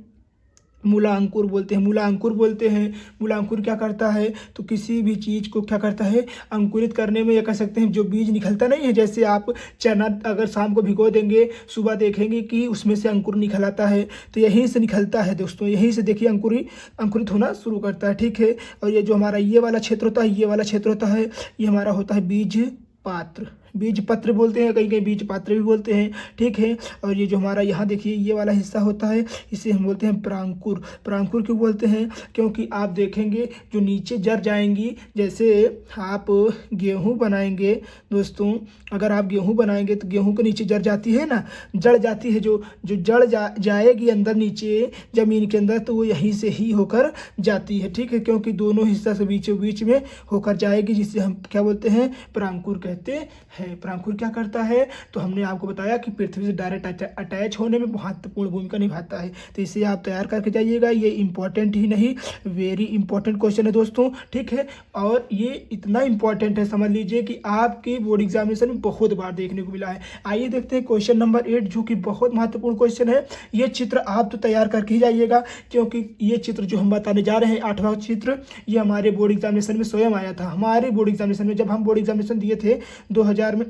मूला अंकुर बोलते हैं। मूला अंकुर बोलते हैं। मूला अंकुर क्या करता है, तो किसी भी चीज़ को क्या करता है, अंकुरित करने में, या कह सकते हैं जो बीज निकलता नहीं है, जैसे आप चना अगर शाम को भिगो देंगे, सुबह देखेंगे कि उसमें से अंकुर निकल आता है, तो यहीं से निकलता है दोस्तों, यहीं से देखिए अंकुरित होना शुरू करता है। ठीक है, और ये जो हमारा ये वाला क्षेत्र होता है, ये वाला क्षेत्र होता है, ये हमारा होता है बीज पात्र, बीज पत्र बोलते हैं, कहीं कहीं बीज पात्र भी बोलते हैं। ठीक है, और ये जो हमारा यहाँ देखिए ये वाला हिस्सा होता है, इसे हम बोलते हैं प्रांकुर। प्रांकुर क्यों बोलते हैं, क्योंकि आप देखेंगे जो नीचे जड़ जाएंगी, जैसे आप गेहूँ बनाएंगे दोस्तों, अगर आप गेहूँ बनाएंगे तो गेहूँ के नीचे जड़ जाती है ना, जड़ जाती है, जो जड़ जाएगी अंदर नीचे ज़मीन के अंदर, तो वो यहीं से ही होकर जाती है। ठीक है, क्योंकि दोनों हिस्सा से बीचों बीच में होकर जाएगी, जिसे हम क्या बोलते हैं, प्रांकुर कहते हैं। प्रांकुर क्या करता है, तो हमने आपको बताया कि पृथ्वी से डायरेक्ट अटैच होने में महत्वपूर्ण भूमिका निभाता है। तो इसे आप तैयार करके जाइएगा, ये इंपॉर्टेंट ही नहीं, वेरी इंपॉर्टेंट क्वेश्चन है दोस्तों। ठीक है, और ये इतना इंपॉर्टेंट है, समझ लीजिए कि आपके बोर्ड एग्जामिनेशन में बहुत बार देखने को मिला है। आइए देखते हैं क्वेश्चन नंबर 8, जो कि बहुत महत्वपूर्ण क्वेश्चन है। ये चित्र आप तो तैयार करके ही जाइएगा, क्योंकि ये चित्र जो हम बताने जा रहे हैं, 8वां चित्र, ये हमारे बोर्ड एग्जामिनेशन में स्वयं आया था। हमारे बोर्ड एग्जामिनेशन में, जब हम बोर्ड एग्जामिनेशन दिए थे 2000 में,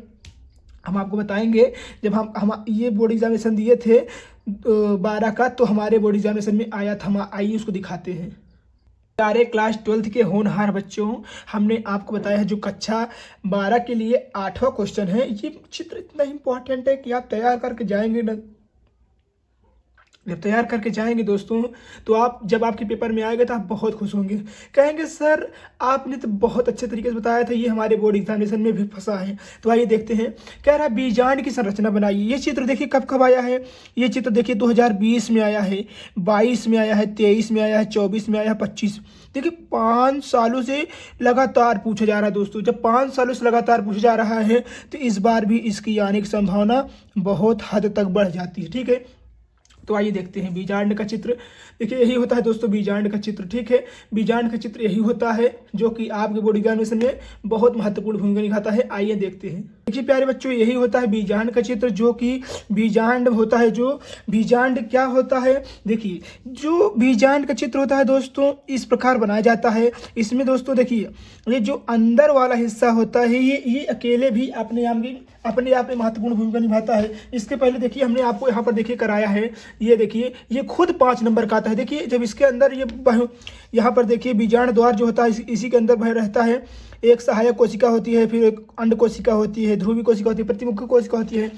हम आपको बताएंगे, जब हम ये बोर्ड एग्जामिनेशन दिए थे 12 का, तो हमारे बोर्ड एग्जामिनेशन में आया था। हम आइए उसको दिखाते हैं। प्यारे क्लास 12 के होनहार बच्चों, हमने आपको बताया है जो कक्षा 12 के लिए 8वां क्वेश्चन है। ये चित्र इतना इंपॉर्टेंट है कि आप तैयार करके जाएंगे ना, जब तैयार करके जाएंगे दोस्तों, तो आप जब आपके पेपर में आएगा तो आप बहुत खुश होंगे, कहेंगे सर आपने तो बहुत अच्छे तरीके से बताया था, ये हमारे बोर्ड एग्जामिनेशन में भी फंसा है। तो आइए देखते हैं। कह रहा है बीजांड की संरचना बनाइए। ये चित्र देखिए कब कब आया है, ये चित्र देखिए 2020 में आया है, 22 में आया है, 23 में आया है, 24 में आया है, 25। देखिए 5 सालों से लगातार पूछा जा रहा है दोस्तों। जब 5 सालों से लगातार पूछा जा रहा है, तो इस बार भी इसकी आने की संभावना बहुत हद तक बढ़ जाती है। ठीक है, तो आइए देखते हैं बीजांड का चित्र। देखिए यही होता है दोस्तों बीजांड का चित्र। ठीक है, बीजांड का चित्र यही होता है, जो कि आपके बोर्ड एग्जामिनेशन में बहुत महत्वपूर्ण भूमिका निभाता है। आइए देखते हैं। देखिए प्यारे बच्चों, यही होता है बीजांड का चित्र, जो कि बीजांड होता है। जो बीजांड क्या होता है, देखिए जो बीजांड का चित्र होता है दोस्तों, इस प्रकार बनाया जाता है। इसमें दोस्तों देखिए, ये जो अंदर वाला हिस्सा होता है, ये अकेले भी अपने आप में महत्वपूर्ण भूमिका निभाता है। इसके पहले देखिए हमने आपको यहाँ पर देखिए कराया है, ये देखिए ये खुद 5 नंबर का आता है। देखिए जब इसके अंदर ये यहाँ पर देखिए बीजांड द्वार जो होता है, इसी के अंदर भय रहता है। एक सहायक कोशिका होती है, फिर एक अंड कोशिका होती है, ध्रुवी कोशिका होती है, प्रतिमुखी कोशिका होती है।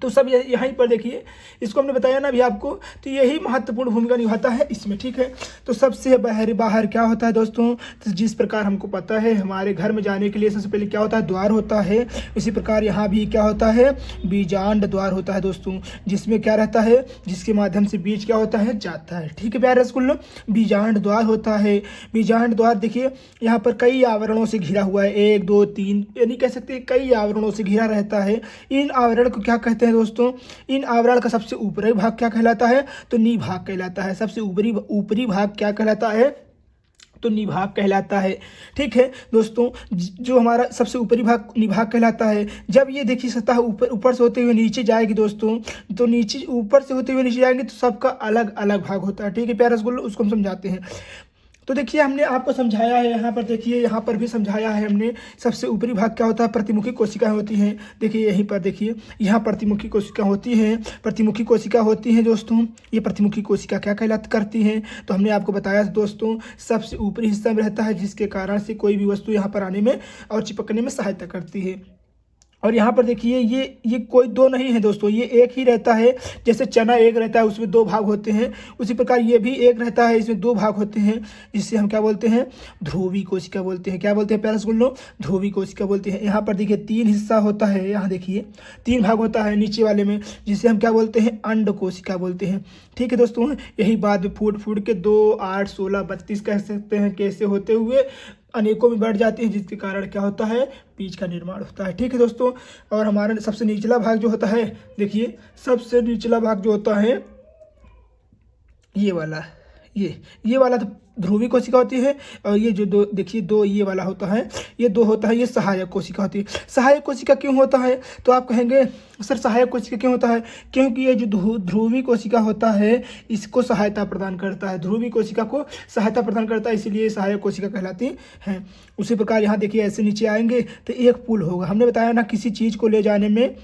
तो सब यहीं पर देखिए, इसको हमने बताया ना अभी आपको, तो यही महत्वपूर्ण भूमिका निभाता है इसमें। ठीक है, तो सबसे बाहर क्या होता है दोस्तों, तो जिस प्रकार हमको पता है हमारे घर में जाने के लिए सबसे पहले क्या होता है, द्वार होता है। इसी प्रकार यहाँ भी क्या होता है, बीजांड द्वार होता है दोस्तों, जिसमें क्या रहता है, जिसके माध्यम से बीज क्या होता है, जाता है। ठीक है प्यारे स्कूल, बीजांड द्वार होता है। बीजांड द्वार देखिए यहाँ पर कई आवरणों से घिरा हुआ है, 1 2 3, यानी कह सकते हैं कई आवरणों से घिरा रहता है। इन आवरण को क्या कहते हैं दोस्तों, इन आवरण का सबसे ऊपरी भाग क्या कहलाता है, तो निभाग कहलाता है। सबसे ऊपरी भाग क्या कहलाता है, तो निभाग कहलाता है। ठीक है दोस्तों, जो हमारा सबसे ऊपरी भाग निभाग कहलाता है। जब ये देखिए सतह ऊपर से होते हुए नीचे जाएगी दोस्तों, तो नीचे ऊपर से होते हुए नीचे जाएंगे तो सबका अलग अलग भाग होता है। ठीक है प्यारे स्कूल, उसको हम समझाते हैं। तो देखिए हमने आपको समझाया है, यहाँ पर देखिए, यहाँ पर भी समझाया है हमने। सबसे ऊपरी भाग क्या होता है, प्रतिमुखी कोशिकाएं होती हैं। देखिए यहीं पर देखिए, यहाँ प्रतिमुखी कोशिका होती हैं, प्रतिमुखी कोशिका होती हैं दोस्तों। ये प्रतिमुखी कोशिका क्या कहलाती करती हैं, तो हमने आपको बताया दोस्तों, सबसे ऊपरी हिस्सा में रहता है, जिसके कारण से कोई भी वस्तु यहाँ पर आने में और चिपकने में सहायता करती है। और यहाँ पर देखिए ये कोई 2 नहीं है दोस्तों, ये एक ही रहता है। जैसे चना एक रहता है, उसमें 2 भाग होते हैं, उसी प्रकार ये भी एक रहता है, इसमें 2 भाग होते हैं, जिससे हम क्या बोलते हैं, ध्रुवी कोशिका बोलते हैं। क्या बोलते हैं प्यारे स्कूलों, ध्रुवी कोशिका बोलते हैं। यहाँ पर देखिए 3 हिस्सा होता है, यहाँ देखिए 3 भाग होता है नीचे वाले में, जिसे हम क्या बोलते हैं, अंड कोशिका बोलते हैं। ठीक है दोस्तों, यही बात फूट के 2 8 16 32 कह सकते हैं, कैसे होते हुए अनेकों में बढ़ जाती है, जिसके कारण क्या होता है, बीज का निर्माण होता है। ठीक है दोस्तों, और हमारा सबसे निचला भाग जो होता है, देखिए सबसे निचला भाग जो होता है ये वाला, ये वाला तो ध्रुवी कोशिका होती है, और ये जो दो देखिए दो ये वाला होता है, ये दो होता है, ये सहायक कोशिका होती है। सहायक कोशिका क्यों होता है, तो आप कहेंगे सर सहायक कोशिका क्यों होता है, क्योंकि ये जो ध्रुवी कोशिका होता है इसको सहायता प्रदान करता है, ध्रुवी कोशिका को सहायता प्रदान करता है, इसीलिए सहायक कोशिका कहलाती है। उसी प्रकार यहाँ देखिए ऐसे नीचे आएंगे तो एक पुल होगा। हमने बताया ना किसी चीज़ को ले जाने में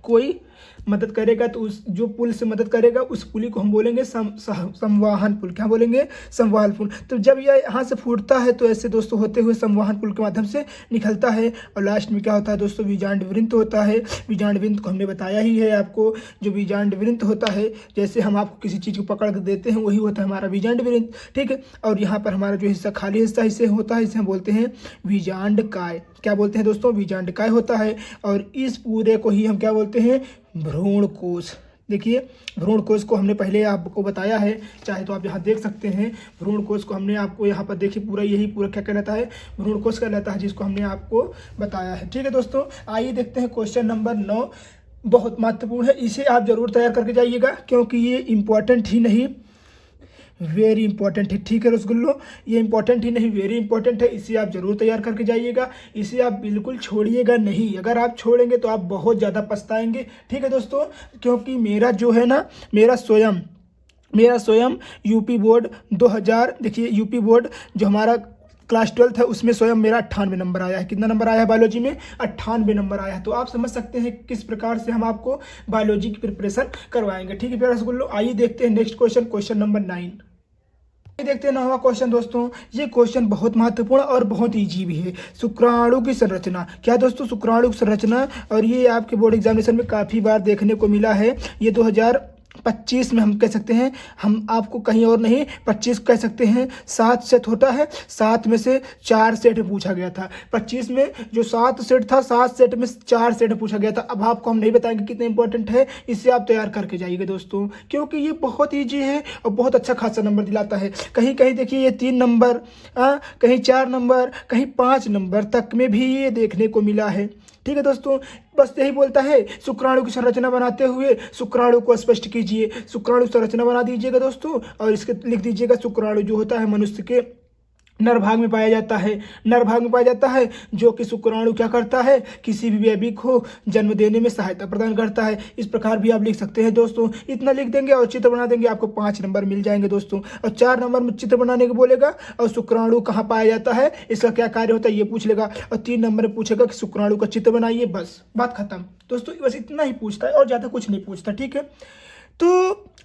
कोई मदद करेगा तो उस जो पुल से मदद करेगा उस पुली को हम बोलेंगे संवाहन पुल। क्या बोलेंगे, संवाहन पुल। तो जब यह यहाँ से फूटता है तो ऐसे दोस्तों होते हुए संवाहन पुल के माध्यम से निकलता है, और लास्ट में क्या होता है दोस्तों, बीजांड वृंत होता है। बीजांड वृंत को हमने बताया ही है आपको, जो बीजांड वृंत होता है, जैसे हम आपको किसी चीज़ को पकड़ कर देते हैं वही होता है हमारा बीजांड वृंत, ठीक है। और यहाँ पर हमारा जो हिस्सा खाली हिस्सा इसे होता है, इसे हम बोलते हैं बीजांडकाय। क्या बोलते हैं दोस्तों, बीजांडकाय होता है। और इस पूरे को ही हम क्या बोलते हैं, भ्रूणकोश। देखिए भ्रूणकोश को हमने पहले आपको बताया है, चाहे तो आप यहाँ देख सकते हैं। भ्रूणकोश को हमने आपको यहाँ पर देखिए पूरा यही पूरा क्या कहलाता है, भ्रूणकोश कहलाता है, जिसको हमने आपको बताया है, ठीक है दोस्तों। आइए देखते हैं क्वेश्चन नंबर 9, बहुत महत्वपूर्ण है, इसे आप जरूर तैयार करके जाइएगा क्योंकि ये इम्पोर्टेंट ही नहीं वेरी इंपॉर्टेंट है, ठीक है रसगुल्लो, ये इंपॉर्टेंट ही नहीं वेरी इंपॉर्टेंट है, इसे आप जरूर तैयार करके जाइएगा, इसे आप बिल्कुल छोड़िएगा नहीं। अगर आप छोड़ेंगे तो आप बहुत ज़्यादा पछताएंगे, ठीक है दोस्तों। क्योंकि मेरा जो है ना, मेरा स्वयं यूपी बोर्ड 2000, देखिए यूपी बोर्ड जो हमारा क्लास 12 है उसमें स्वयं मेरा 98 नंबर आया है। कितना नंबर आया है बायोलॉजी में, 98 नंबर आया है। तो आप समझ सकते हैं किस प्रकार से हम आपको बायोलॉजी की प्रिपरेशन करवाएंगे, ठीक है प्यारे रसगुल्लो। आइए देखते हैं नेक्स्ट क्वेश्चन, क्वेश्चन नंबर 9। देखते हैं 9वां क्वेश्चन दोस्तों। ये क्वेश्चन बहुत महत्वपूर्ण और बहुत इजी भी है। शुक्राणु की संरचना, क्या दोस्तों, शुक्राणु की संरचना, और ये आपके बोर्ड एग्जामिनेशन में काफ़ी बार देखने को मिला है। ये 2025 में हम कह सकते हैं, हम आपको कहीं और नहीं 25 कह सकते हैं। 7 सेट होता है, 7 में से 4 सेट पूछा गया था। 25 में जो 7 सेट था, 7 सेट में 4 सेट पूछा गया था। अब आपको हम नहीं बताएंगे कितने इंपॉर्टेंट है, इसे आप तैयार करके जाइएगा दोस्तों, क्योंकि ये बहुत ईजी है और बहुत अच्छा खासा नंबर दिलाता है। कहीं कहीं देखिए ये 3 नंबर, कहीं 4 नंबर, कहीं 5 नंबर तक में भी ये देखने को मिला है, ठीक है दोस्तों। बस यही बोलता है, शुक्राणु की संरचना बनाते हुए शुक्राणु को स्पष्ट कीजिए। शुक्राणु संरचना बना दीजिएगा दोस्तों, और इसके लिख दीजिएगा शुक्राणु जो होता है मनुष्य के नर भाग में पाया जाता है, नर भाग में पाया जाता है, जो कि शुक्राणु क्या करता है, किसी भी बेबी को जन्म देने में सहायता प्रदान करता है। इस प्रकार भी आप लिख सकते हैं दोस्तों। इतना लिख देंगे और चित्र बना देंगे, आपको 5 नंबर मिल जाएंगे दोस्तों। और 4 नंबर में चित्र बनाने को बोलेगा, और शुक्राणु कहाँ पाया जाता है, इसका क्या कार्य होता है ये पूछ लेगा, और 3 नंबर में पूछेगा कि शुक्राणु का चित्र बनाइए। बस बात खत्म दोस्तों, बस इतना ही पूछता है और ज़्यादा कुछ नहीं पूछता, ठीक है। तो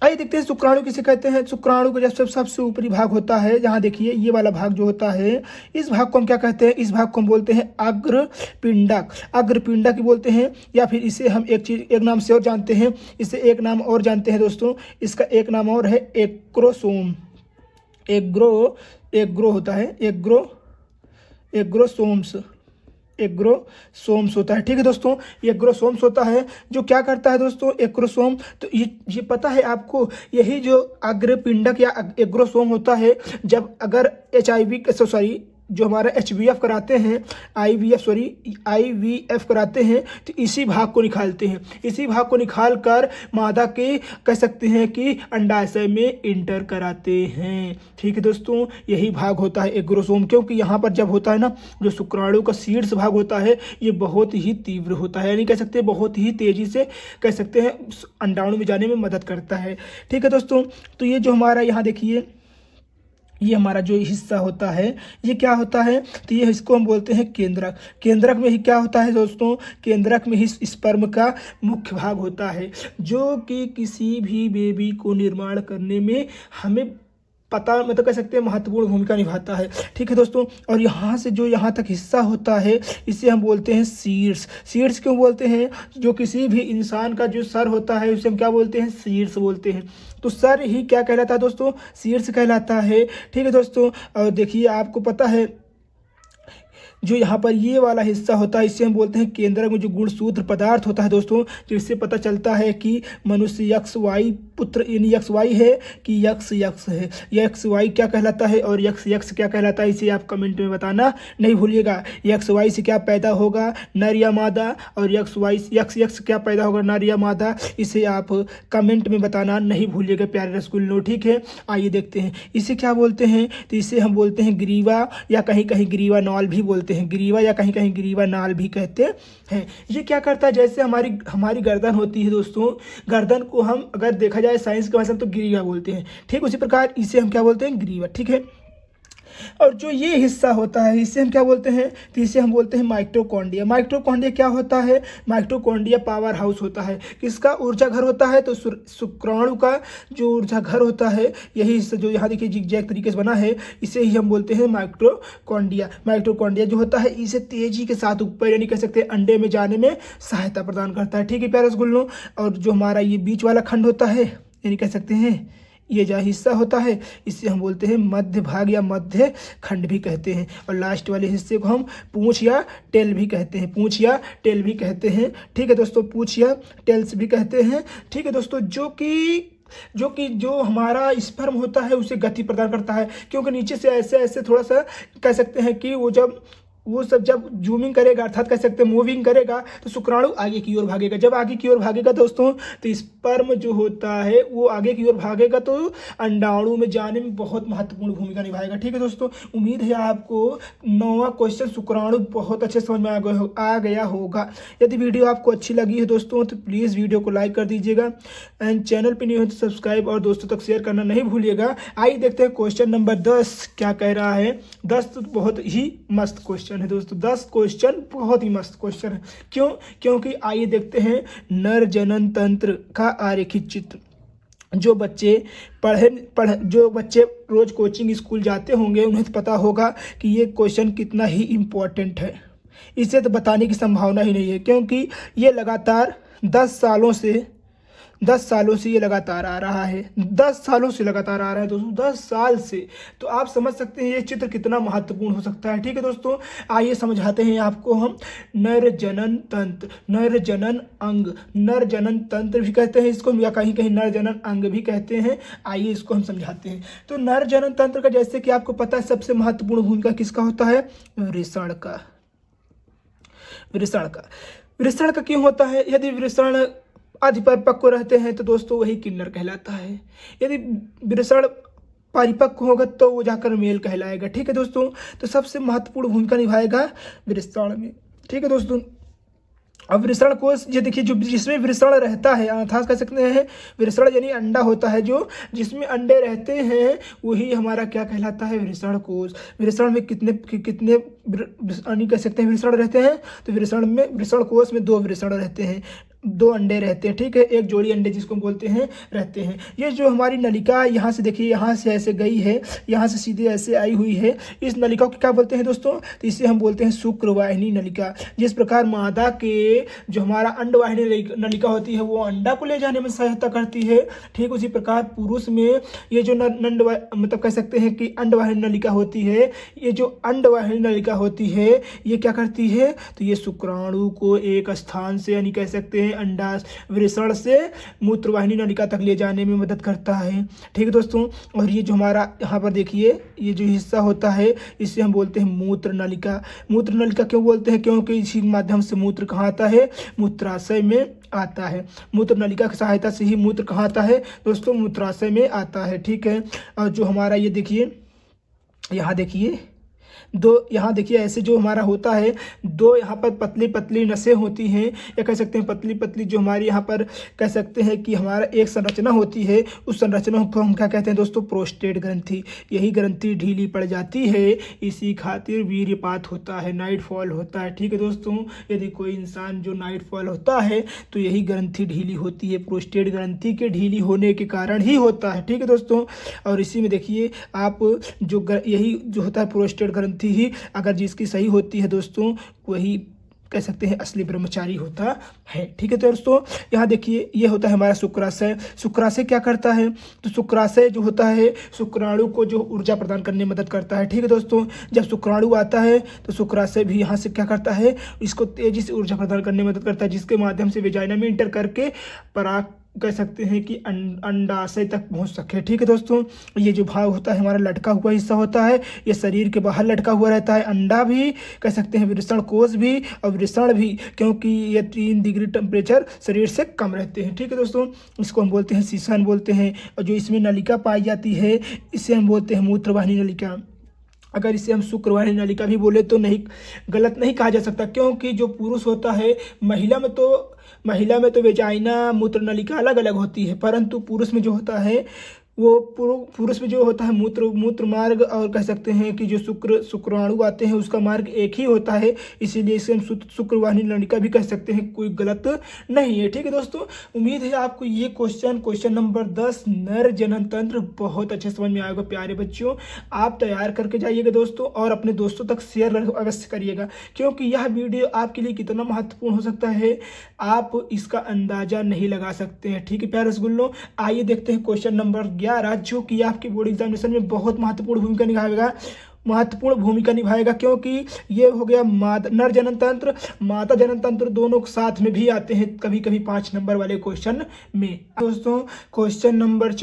आइए देखते हैं शुक्राणु किसे कहते हैं। शुक्राणु का जब सबसे ऊपरी भाग होता है, यहाँ देखिए ये वाला भाग जो होता है, इस भाग को हम क्या कहते हैं, इस भाग को हम बोलते हैं अग्रपिंडक। अग्रपिंडक ही बोलते हैं, या फिर इसे हम एक नाम से और जानते हैं, इसे एक नाम और जानते हैं दोस्तों, इसका एक नाम और है एग्रोसोम। एग्रो होता है, एग्रोसोम्स होता है, ठीक है दोस्तों। एग्रोसोम्स होता है, जो क्या करता है दोस्तों, एग्रोसोम। तो ये पता है आपको, यही जो अग्रपिंडक या एग्रोसोम होता है, जब अगर जो हमारा HBF कराते हैं, IVF कराते हैं, तो इसी भाग को निकालते हैं। इसी भाग को निकाल कर मादा के कह सकते हैं कि अंडाशय में इंटर कराते हैं, ठीक है दोस्तों। यही भाग होता है एग्रोसोम, क्योंकि यहाँ पर जब होता है ना, जो शुक्राणु का शीर्ष भाग होता है, ये बहुत ही तीव्र होता है, यानी कह सकते हैं बहुत ही तेज़ी से कह सकते हैं अंडाणु में जाने में मदद करता है, ठीक है दोस्तों। तो ये जो हमारा यहाँ देखिए, ये हमारा जो हिस्सा होता है, ये क्या होता है, तो ये इसको हम बोलते हैं केंद्रक। केंद्रक में ही क्या होता है दोस्तों, केंद्रक में ही स्पर्म का मुख्य भाग होता है, जो कि किसी भी बेबी को निर्माण करने में हमें पता मतलब कह सकते हैं महत्वपूर्ण भूमिका निभाता है, ठीक है दोस्तों। और यहाँ से जो यहाँ तक हिस्सा होता है, इसे हम बोलते हैं शीर्ष। शीर्ष क्यों बोलते हैं, जो किसी भी इंसान का जो सर होता है उसे हम क्या बोलते हैं, शीर्ष बोलते हैं। तो सर ही क्या कहलाता है दोस्तों, शीर्ष कहलाता है, ठीक है दोस्तों। और देखिए आपको पता है, जो यहाँ पर ये वाला हिस्सा होता है, इसे हम बोलते हैं केंद्रक में जो गुणसूत्र पदार्थ होता है दोस्तों, जिससे पता चलता है कि मनुष्य XY पुत्र यानी यक्स वाई है कि यक्स यक्स है, यक्स वाई क्या कहलाता है और यक्स यक्स क्या कहलाता है, इसे आप कमेंट में बताना नहीं भूलिएगा। यक्स वाई से क्या पैदा होगा, नर या मादा, और यक्स वाई यक्स यक्स क्या पैदा होगा, नर या मादा, इसे आप कमेंट में बताना नहीं भूलिएगा प्यारे रसगुल्लो। ठीक है, आइए देखते हैं इसे क्या बोलते हैं। तो इसे हम बोलते हैं ग्रीवा या कहीं कहीं ग्रीवा नाल भी बोलते हैं, ग्रीवा या कहीं कहीं ग्रीवा नाल भी कहते हैं। ये क्या करता है, जैसे हमारी गर्दन होती है दोस्तों, गर्दन को हम अगर देखा जाए साइंस के भाषा में तो ग्रीवा बोलते हैं। ठीक, उसी प्रकार इसे हम क्या बोलते हैं, ग्रीवा। ठीक है, और जो ये हिस्सा होता है इसे हम क्या बोलते हैं, तो इसे हम बोलते हैं माइटोकॉन्ड्रिया। माइटोकॉन्ड्रिया क्या होता है, माइटोकॉन्ड्रिया पावर हाउस होता है। किसका ऊर्जा घर होता है, तो शुक्राणु का जो ऊर्जा घर होता है, यही हिस्सा जो यहाँ देखिए जिगजैग तरीके से बना है, इसे ही हम बोलते हैं माइटोकॉन्ड्रिया। माइटोकॉन्ड्रिया जो होता है इसे तेजी के साथ ऊपर यानी कह सकते हैं अंडे में जाने में सहायता प्रदान करता है। ठीक है प्यारे रसगुल्लों, और जो हमारा ये बीच वाला खंड होता है यानी कह सकते हैं ये जो हिस्सा होता है इसे हम बोलते हैं मध्य भाग या मध्य खंड भी कहते हैं। और लास्ट वाले हिस्से को हम पूंछ या टेल भी कहते हैं, पूंछ या टेल भी कहते हैं। ठीक है दोस्तों, पूंछ या टेल्स भी कहते हैं। ठीक है दोस्तों, जो हमारा स्पर्म होता है उसे गति प्रदान करता है, क्योंकि नीचे से ऐसे ऐसे थोड़ा सा कह सकते हैं कि वो सब जब जूमिंग करेगा अर्थात कह सकते हैं मूविंग करेगा तो शुक्राणु आगे की ओर भागेगा। जब आगे की ओर भागेगा दोस्तों तो स्पर्म जो होता है वो आगे की ओर भागेगा तो अंडाणु में जाने में बहुत महत्वपूर्ण भूमिका निभाएगा। ठीक है दोस्तों, उम्मीद है आपको 9वां क्वेश्चन शुक्राणु बहुत अच्छे समझ में आ गया होगा। यदि वीडियो आपको अच्छी लगी है दोस्तों तो प्लीज़ वीडियो को लाइक कर दीजिएगा, एंड चैनल पर नहीं हो तो सब्सक्राइब और दोस्तों तक शेयर करना नहीं भूलिएगा। आइए देखते हैं क्वेश्चन नंबर 10 क्या कह रहा है। 10 तो बहुत ही मस्त क्वेश्चन है दोस्तों, 10 क्वेश्चन बहुत ही मस्त क्वेश्चन है। क्योंकि आइए देखते हैं नर जनन तंत्र का आरेखित चित्र। जो बच्चे रोज कोचिंग स्कूल जाते होंगे उन्हें तो पता होगा कि ये क्वेश्चन कितना ही इम्पोर्टेंट है, इसे तो बताने की संभावना ही नहीं है, क्योंकि ये लगातार 10 सालों से ये लगातार आ रहा है, 10 सालों से लगातार आ रहा है दोस्तों, 10 साल से। तो आप समझ सकते हैं ये चित्र कितना महत्वपूर्ण हो सकता है। ठीक है दोस्तों, आइए समझाते हैं आपको हम। नर जनन तंत्र, नर जनन अंग, नर जनन तंत्र भी कहते हैं इसको, या कहीं कहीं नर जनन अंग भी कहते हैं। आइए इसको हम समझाते हैं। तो नर जनन तंत्र का जैसे कि आपको पता है सबसे महत्वपूर्ण भूमिका किसका होता है, वृषण का। वृषण का क्यों होता है, यदि वृषण अधिपरिपक्व रहते हैं तो दोस्तों वही किन्नर कहलाता है। यदि वृषण परिपक्व होगा तो वो जाकर मेल कहलाएगा। ठीक है दोस्तों, तो सबसे महत्वपूर्ण भूमिका निभाएगा वृषण में। ठीक है दोस्तों, अब वृषण कोश ये देखिए, जो जिसमें वृषण रहता है अर्थात कह सकते हैं वृषण यानी अंडा होता है, जो जिसमें अंडे रहते हैं वही हमारा क्या कहलाता है, वृषण कोश। वृषण में कितने कह सकते हैं वृषण रहते हैं, तो वृषण कोश में 2 वृषण रहते हैं, 2 अंडे रहते हैं। ठीक है, एक जोड़ी अंडे जिसको बोलते हैं रहते हैं। ये जो हमारी नलिका यहाँ से देखिए, यहाँ से ऐसे गई है, यहाँ से सीधे ऐसे आई हुई है, इस नलिका को क्या बोलते हैं दोस्तों, तो इसे हम बोलते हैं शुक्रवाहिनी नलिका। जिस प्रकार मादा के जो हमारा अंडवाहिनी नलिका होती है वो अंडा को ले जाने में सहायता करती है, ठीक उसी प्रकार पुरुष में ये जो मतलब कह सकते हैं कि अंडवाहिनी नलिका होती है, ये जो अंडवाहिनी नलिका होती है ये क्या करती है, तो ये शुक्राणु को एक स्थान से यानी कह सकते हैं अंडा वृषण से मूत्रवाहिनी नलिका तक ले जाने में मदद करता है। ठीक है दोस्तों, और ये जो हमारा यहाँ पर देखिए ये जो हिस्सा होता है इसे हम बोलते हैं मूत्र नलिका। मूत्र नलिका क्यों बोलते हैं, क्योंकि इसी माध्यम से मूत्र कहाँ आता है, मूत्राशय में आता है। मूत्र नलिका की सहायता से ही मूत्र कहाँ आता है दोस्तों, मूत्राशय में आता है। ठीक है, और जो हमारा ये देखिए यहाँ देखिए यहाँ देखिए ऐसे जो हमारा होता है 2 यहाँ पर पतली पतली नसें होती हैं, या कह सकते हैं पतली पतली जो हमारी यहाँ पर कह सकते हैं कि हमारा एक संरचना होती है, उस संरचना को हम क्या कहते हैं दोस्तों, प्रोस्टेट ग्रंथि। यही ग्रंथि ढीली पड़ जाती है, इसी खातिर वीर्यपात होता है, नाइट फॉल होता है। ठीक है दोस्तों, यदि कोई इंसान जो नाइट फॉल होता है तो यही ग्रंथि ढीली होती है, प्रोस्टेट ग्रंथि के ढीली होने के कारण ही होता है। ठीक है दोस्तों, और इसी में देखिए आप जो यही जो होता है प्रोस्टेट ग्रंथि ही अगर जिसकी सही होती है दोस्तों वही कह सकते हैं असली ब्रह्मचारी होता है। ठीक है तो दोस्तों, यहाँ देखिए ये होता है हमारा शुक्राशय। शुक्राशय क्या करता है, तो शुक्राशय जो होता है शुक्राणु को जो ऊर्जा प्रदान करने में मदद करता है। ठीक है दोस्तों, जब शुक्राणु आता है तो शुक्राशय भी यहाँ से क्या करता है, इसको तेजी से ऊर्जा प्रदान करने में मदद करता है, जिसके माध्यम से वेजाइना में इंटर करके पराग कह सकते हैं कि अंडाशय तक पहुंच सके। ठीक है दोस्तों, ये जो भाग होता है हमारा लटका हुआ हिस्सा होता है, ये शरीर के बाहर लटका हुआ रहता है। अंडा भी कह सकते हैं, वृषण कोष भी और वृषण भी, क्योंकि ये 3 डिग्री टेम्परेचर शरीर से कम रहते हैं। ठीक है दोस्तों, इसको हम बोलते हैं सीसन बोलते हैं। और जो इसमें नलिका पाई जाती है इसे हम बोलते हैं मूत्रवाहिनी नलिका। अगर इसे हम शुक्रवाहिनी नलिका भी बोले तो नहीं, गलत नहीं कहा जा सकता, क्योंकि जो पुरुष होता है, महिला में तो वेजाइना मूत्र नलिका अलग अलग होती है, परंतु पुरुष में जो होता है वो पुरुष में जो होता है मूत्र मार्ग, और कह सकते हैं कि जो शुक्राणु आते हैं उसका मार्ग एक ही होता है, इसीलिए इसे हम शुक्रवाहिनी नलिका भी कह सकते हैं, कोई गलत नहीं है। ठीक है दोस्तों, उम्मीद है आपको ये क्वेश्चन नंबर 10 नर जनन तंत्र बहुत अच्छे समझ में आएगा। प्यारे बच्चों, आप तैयार करके जाइएगा दोस्तों, और अपने दोस्तों तक शेयर अवश्य करिएगा, क्योंकि यह वीडियो आपके लिए कितना महत्वपूर्ण हो सकता है आप इसका अंदाजा नहीं लगा सकते हैं। ठीक है प्यारे रसगुल्लों, आइए देखते हैं क्वेश्चन नंबर 11, जो कि आपकी बोर्ड एग्जामिनेशन में बहुत महत्वपूर्ण भूमिका निभाएगा, क्योंकि ये हो गया नर जनन तंत्र, मादा जनन तंत्र, दोनों साथ में भी आते हैं कभी कभी 5 नंबर वाले क्वेश्चन में। दोस्तों क्वेश्चन नंबर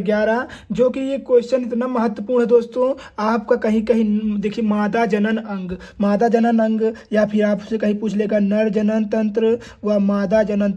11, जो कि ये क्वेश्चन इतना महत्वपूर्ण है दोस्तों, आपका कहीं कहीं देखिए मादा जनन अंग, या फिर आपसे कहीं पूछ लेगा नर जनन तंत्र व मादा जनन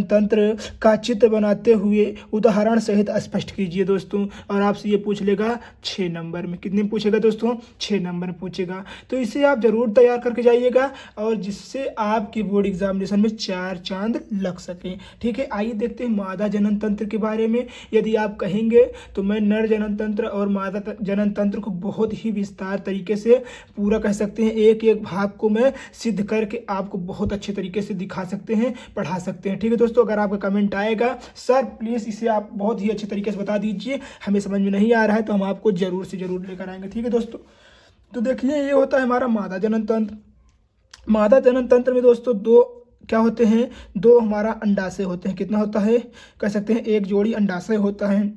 तंत्र का चित्र बनाते हुए उदाहरण सहित स्पष्ट कीजिए दोस्तों। और आपसे ये पूछ लेगा 6 नंबर में, कितने में पूछेगा दोस्तों? 6 नंबर में पूछेगा, तो इसे आप जरूर तैयार करके जाइएगा, और जिससे आपकी बोर्ड एग्जामिनेशन में 4 चांद लग सके। ठीक है, आइए देखते हैं मादा जनन तंत्र के बारे में। यदि आप कहेंगे तो मैं नर जनन तंत्र और मादा जनन तंत्र को बहुत ही विस्तार तरीके से पूरा कह सकते हैं, एक एक भाग को मैं सिद्ध करके आपको बहुत अच्छे तरीके से दिखा सकते हैं, पढ़ा सकते हैं। ठीक है दोस्तों, अगर आपका कमेंट आएगा सर प्लीज़ इसे आप बहुत ही अच्छे तरीके से बता दीजिए, हमें समझ में नहीं आ रहा है, तो हम आपको जरूर से जरूर लेकर आएंगे। ठीक है दोस्तों, तो देखिए ये होता है हमारा मादा जनन तंत्र। मादा जनन तंत्र में दोस्तों 2 क्या होते हैं, 2 हमारा अंडाशय होते हैं। कितना होता है, कह सकते हैं 1 जोड़ी अंडाशय होता है,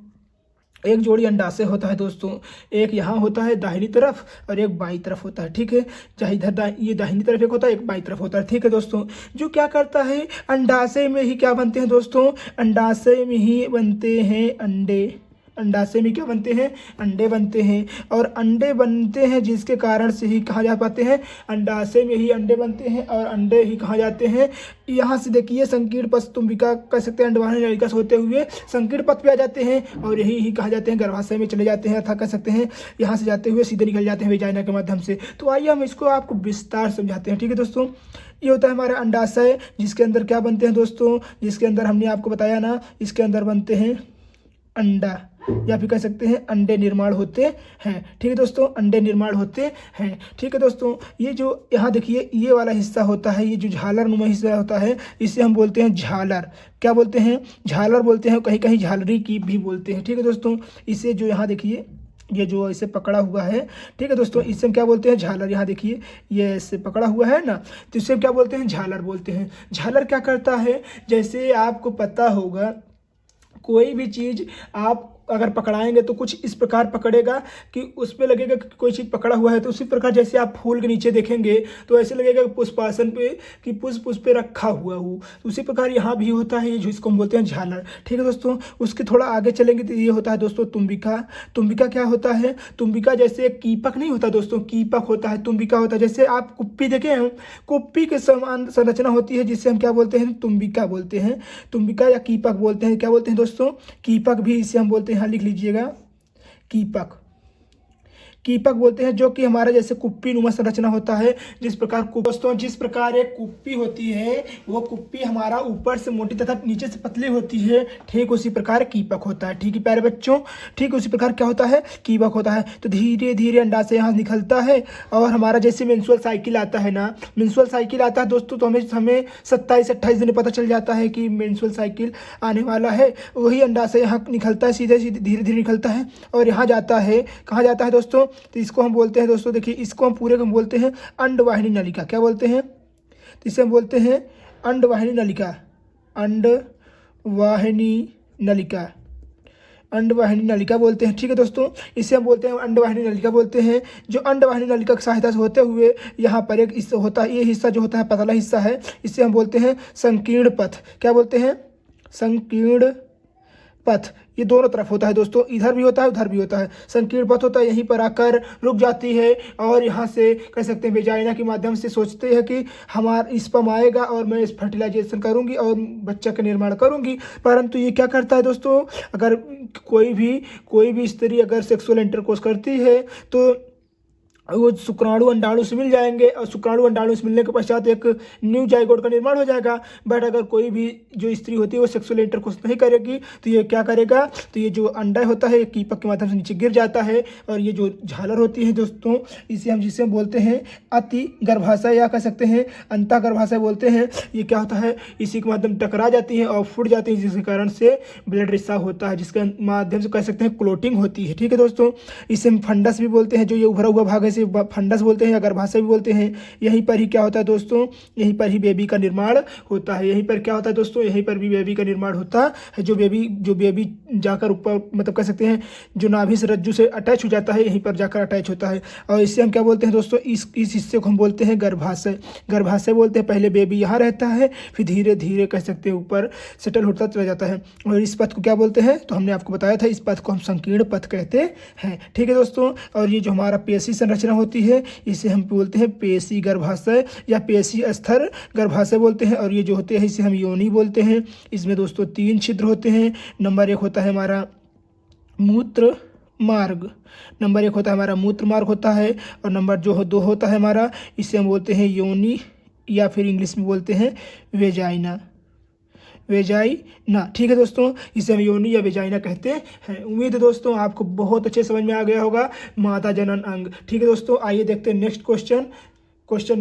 1 जोड़ी अंडाशय होता है दोस्तों। एक यहाँ होता है दाहिनी तरफ और एक बाईं तरफ होता है। ठीक है, चाहे इधर ये दाहिनी तरफ एक होता है, एक बाईं तरफ होता है। ठीक है दोस्तों, जो क्या करता है, अंडाशय में ही क्या बनते हैं दोस्तों, अंडाशय में ही बनते हैं अंडे। अंडाशय में क्या बनते हैं, अंडे बनते हैं, और अंडे बनते हैं जिसके कारण से ही कहा जा पाते हैं, अंडाशय में ही अंडे बनते हैं और अंडे ही कहा जाते हैं। यहाँ से देखिए संकीर्ण पथ तुम्बिका कह सकते हैं, अंडवाहिनी नलिका से होते हुए संकीर्ण पथ पे आ जाते हैं, और यही ही कहा जाते हैं गर्भाशय में चले जाते हैं, अर्थात कह सकते हैं यहाँ से जाते हुए सीधे निकल जाते हैं वेजाइना के माध्यम से। तो आइए हम इसको आपको विस्तार समझाते हैं। ठीक है दोस्तों, ये होता है हमारा अंडाशय, जिसके अंदर क्या बनते हैं दोस्तों, जिसके अंदर हमने आपको बताया ना, इसके अंदर बनते हैं अंडा, या फिर कह सकते हैं अंडे निर्माण होते हैं। ठीक है दोस्तों, अंडे निर्माण होते हैं। ठीक है दोस्तों, ये जो यहाँ देखिए ये वाला हिस्सा होता है, ये जो झालर नुमा हिस्सा होता है, इसे हम बोलते हैं झालर। क्या बोलते हैं, झालर बोलते हैं, कहीं कहीं झालरी की भी बोलते हैं। ठीक है दोस्तों, इसे जो यहाँ देखिए ये जो इसे पकड़ा हुआ है, ठीक है दोस्तों, इसे हम क्या बोलते हैं, झालर। यहाँ देखिए ये इसे पकड़ा हुआ है ना, तो इसे क्या बोलते हैं, झालर बोलते हैं। झालर क्या करता है, जैसे आपको पता होगा कोई भी चीज़ आप अगर पकड़ाएंगे तो कुछ इस प्रकार पकड़ेगा कि उस पर लगेगा कि कोई चीज़ पकड़ा हुआ है, तो उसी प्रकार जैसे आप फूल के नीचे देखेंगे तो ऐसे लगेगा पुष्पासन पे कि पुष्प उस पे रखा हुआ हो, तो उसी प्रकार यहाँ भी होता है, ये जिसको हम बोलते हैं झालर। ठीक है दोस्तों, उसके थोड़ा आगे चलेंगे तो ये होता है दोस्तों तुम्बिका। तुम्बिका क्या होता है, तुम्बिका जैसे कीपक नहीं होता दोस्तों, कीपक होता है, तुम्बिका होता है। जैसे आप कुप्पी देखे हैं, कुप्पी के समान संरचना होती है, जिससे हम क्या बोलते हैं, तुम्बिका बोलते हैं। तुम्बिका या कीपक बोलते हैं, क्या बोलते हैं दोस्तों, कीपक भी इसे हम बोलते हैं। यहाँ लिख लीजिएगा कीपक, कीपक बोलते हैं, जो कि हमारा जैसे कुप्पी नुमा संरचना होता है, जिस प्रकार दोस्तों जिस प्रकार एक कुप्पी होती है, वो कुप्पी हमारा ऊपर से मोटी तथा नीचे से पतली होती है, ठीक उसी प्रकार कीपक होता है। ठीक है प्यारे बच्चों, ठीक उसी प्रकार क्या होता है, कीपक होता है। तो धीरे धीरे अंडा से यहाँ निकलता है, और हमारा जैसे मेंस्ट्रुअल साइकिल आता है ना, मेंस्ट्रुअल साइकिल आता है दोस्तों, तो हमें 27-28 दिन पता चल जाता है कि मेंस्ट्रुअल साइकिल आने वाला है। वही अंडा से यहाँ निकलता है, सीधे सीधे धीरे धीरे निकलता है, और यहाँ जाता है, कहाँ जाता है दोस्तों, तो इसको हम बोलते हैं दोस्तों, देखिए इसको हम पूरे को हम बोलते हैं अंडवाहिनी नलिका। क्या बोलते हैं, तो इसे हम बोलते हैं अंडवाहिनी नलिका, अंडवाहिनी नलिका। अंडवाहिनी नलिका बोलते हैं। ठीक है दोस्तों, इसे हम बोलते हैं अंडवाहिनी नलिका बोलते हैं। जो अंडवाहिनी नलिका की सहायता से होते हुए यहाँ पर एक हिस्सा होता है, ये हिस्सा जो होता है पतला हिस्सा है, इसे हम बोलते हैं संकीर्ण पथ। क्या बोलते हैं? संकीर्ण पथ। ये दोनों तरफ होता है दोस्तों, इधर भी होता है उधर भी होता है। संकीर्ण पथ होता है, यहीं पर आकर रुक जाती है और यहाँ से कह सकते हैं वेजाइना के माध्यम से सोचते हैं कि हमारा स्पर्म आएगा और मैं इस फर्टिलाइजेशन करूँगी और बच्चा का निर्माण करूँगी। परंतु ये क्या करता है दोस्तों, अगर कोई भी स्त्री अगर सेक्सुअल इंटरकोर्स करती है तो वो शुक्राणु अंडाणु से मिल जाएंगे और शुक्राणु अंडाणु से मिलने के पश्चात एक न्यू जाइगोट का निर्माण हो जाएगा। बट अगर कोई भी जो स्त्री होती है वो सेक्सुअल इंटरकोर्स नहीं करेगी तो ये क्या करेगा, तो ये जो अंडा होता है कीपक के माध्यम से नीचे गिर जाता है और ये जो झालर होती है दोस्तों, जिसे हम बोलते हैं अति गर्भाशय या कह सकते हैं अंतः गर्भाशय बोलते हैं। ये क्या होता है, इसी के माध्यम टकरा जाती है और फूट जाती है, जिसके कारण से ब्लड रिसाव होता है, जिसके माध्यम से कह सकते हैं क्लोटिंग होती है। ठीक है दोस्तों, इसे हम फंडस भी बोलते हैं। जो ये उभरा हुआ भाग है फंडस बोलते हैं या गर्भाशय भी बोलते हैं। यहीं पर ही क्या होता है दोस्तों, यहीं पर ही बेबी का निर्माण होता है। यहीं पर क्या होता है दोस्तों, यहीं पर भी बेबी का निर्माण होता है। जो बेबी जाकर ऊपर मतलब कह सकते हैं जो नाभि से रज्जु से अटैच हो जाता है, यहीं पर जाकर अटैच होता है। और इससे हम क्या बोलते हैं दोस्तों, इस हिस्से को हम बोलते हैं गर्भाशय। गर्भाशय बोलते हैं। पहले बेबी यहाँ रहता है, फिर धीरे धीरे कह सकते हैं ऊपर सेटल होता चला जाता है। और इस पथ को क्या बोलते हैं, तो हमने आपको बताया था, इस पथ को हम संकीर्ण पथ कहते हैं। ठीक है दोस्तों, और ये जो हमारा पेशी संरचना होती है इसे हम बोलते हैं पेशी गर्भाशय या पेशी स्तर गर्भाशय बोलते हैं। और ये जो होते हैं इसे हम योनि बोलते हैं। इसमें दोस्तों 3 छिद्र होते हैं। नंबर 1 होता है हमारा मूत्र मार्ग, नंबर 1 होता है हमारा मूत्र मार्ग होता है, और नंबर जो 2 होता है हमारा, इसे हम बोलते हैं योनि या फिर इंग्लिश में बोलते हैं वेजाइना। ठीक है दोस्तों, इसे हम योनि या वेजाइना कहते हैं। उम्मीद है दोस्तों आपको बहुत अच्छे समझ में आ गया होगा मादा जनन अंग। ठीक है दोस्तों, आइए देखते हैं नेक्स्ट क्वेश्चन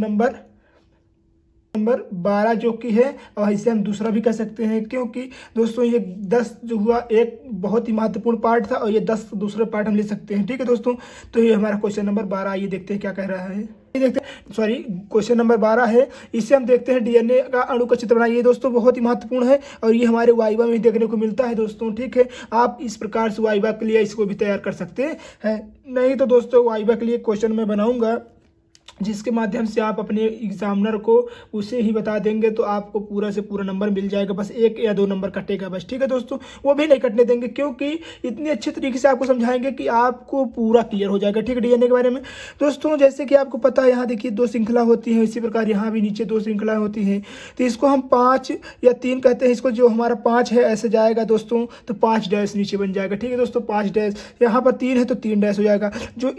नंबर 12 जो कि है, और इसे हम दूसरा भी कह सकते हैं, क्योंकि दोस्तों ये 10 जो हुआ एक बहुत ही महत्वपूर्ण पार्ट था और ये 10 दूसरे पार्ट हम ले सकते हैं। ठीक है दोस्तों, तो ये हमारा क्वेश्चन नंबर 12, आइए देखते हैं क्या कह रहा है। क्वेश्चन नंबर 12 है, इससे हम देखते हैं डीएनए का अणु का चित्र बनाइए। दोस्तों बहुत ही महत्वपूर्ण है और ये हमारे वाइवा में देखने को मिलता है दोस्तों। ठीक है, आप इस प्रकार से वाइवा के लिए इसको भी तैयार कर सकते हैं। नहीं तो दोस्तों वाइवा के लिए क्वेश्चन मैं बनाऊंगा जिसके माध्यम से आप अपने एग्जामिनर को उसे ही बता देंगे तो आपको पूरा से पूरा नंबर मिल जाएगा, बस 1 या 2 नंबर कटेगा बस। ठीक है दोस्तों, वो भी नहीं कटने देंगे क्योंकि इतनी अच्छी तरीके से आपको समझाएंगे कि आपको पूरा क्लियर हो जाएगा। ठीक है, डीएनए के बारे में दोस्तों जैसे कि आपको पता है, यहाँ देखिए 2 श्रृंखला होती है, इसी प्रकार यहाँ भी नीचे 2 श्रृंखलाएं होती हैं। तो इसको हम 5 या 3 कहते हैं। इसको जो हमारा 5 है ऐसे जाएगा दोस्तों तो 5 डैश नीचे बन जाएगा। ठीक है दोस्तों, 5 डैश, यहाँ पर 3 है तो 3 डैश हो जाएगा। जो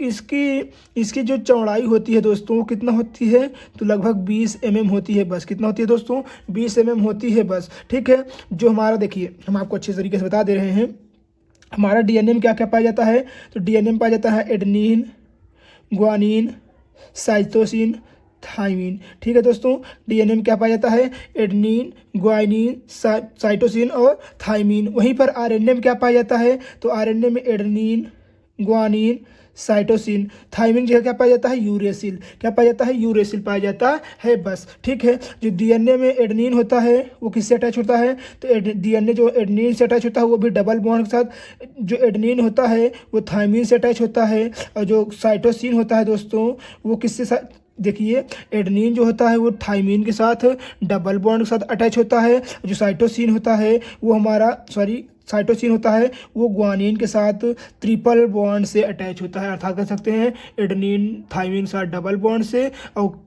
इसकी जो चौड़ाई होती है दोस्तों वो कितना होती है, तो लगभग 20 mm होती है बस। कितना होती है दोस्तों, 20 mm होती है बस। ठीक है, जो हमारा देखिए हम आपको अच्छे तरीके से बता दे रहे हैं, हमारा डीएनए में क्या क्या पाया जाता है, तो डीएनए में पाया जाता है एडेनिन, ग्वानिन, साइटोसिन, थाइमिन। ठीक है दोस्तों, डीएनए में क्या पाया जाता है, एडेनिन, ग्वानिन, साइटोसिन और थाइमिन। वहीं पर आरएनए में क्या पाया जाता है, तो आरएनए में एडेनिन, ग्वानिन, साइटोसिन, थाइमिन जगह क्या पाया जाता है, यूरेसिल। क्या पाया जाता है, यूरेसिल पाया जाता है बस। ठीक है, जो डीएनए में एडेनिन होता है वो किससे अटैच होता है, तो डीएनए जो एडेनिन से अटैच होता है वो भी डबल बॉन्ड के साथ, जो एडेनिन होता है वो थाइमिन से अटैच होता है, और जो साइटोसिन होता है दोस्तों वो किससे देखिए एडेनिन जो होता है वो थाइमिन के साथ डबल बॉन्ड के साथ अटैच होता है। जो साइटोसिन होता है वो साइटोसिन होता है वो ग्वानिन के साथ ट्रिपल बॉन्ड से अटैच होता है, अर्थात कह सकते हैं एडेनिन थाइमिन के साथ डबल बॉन्ड से, और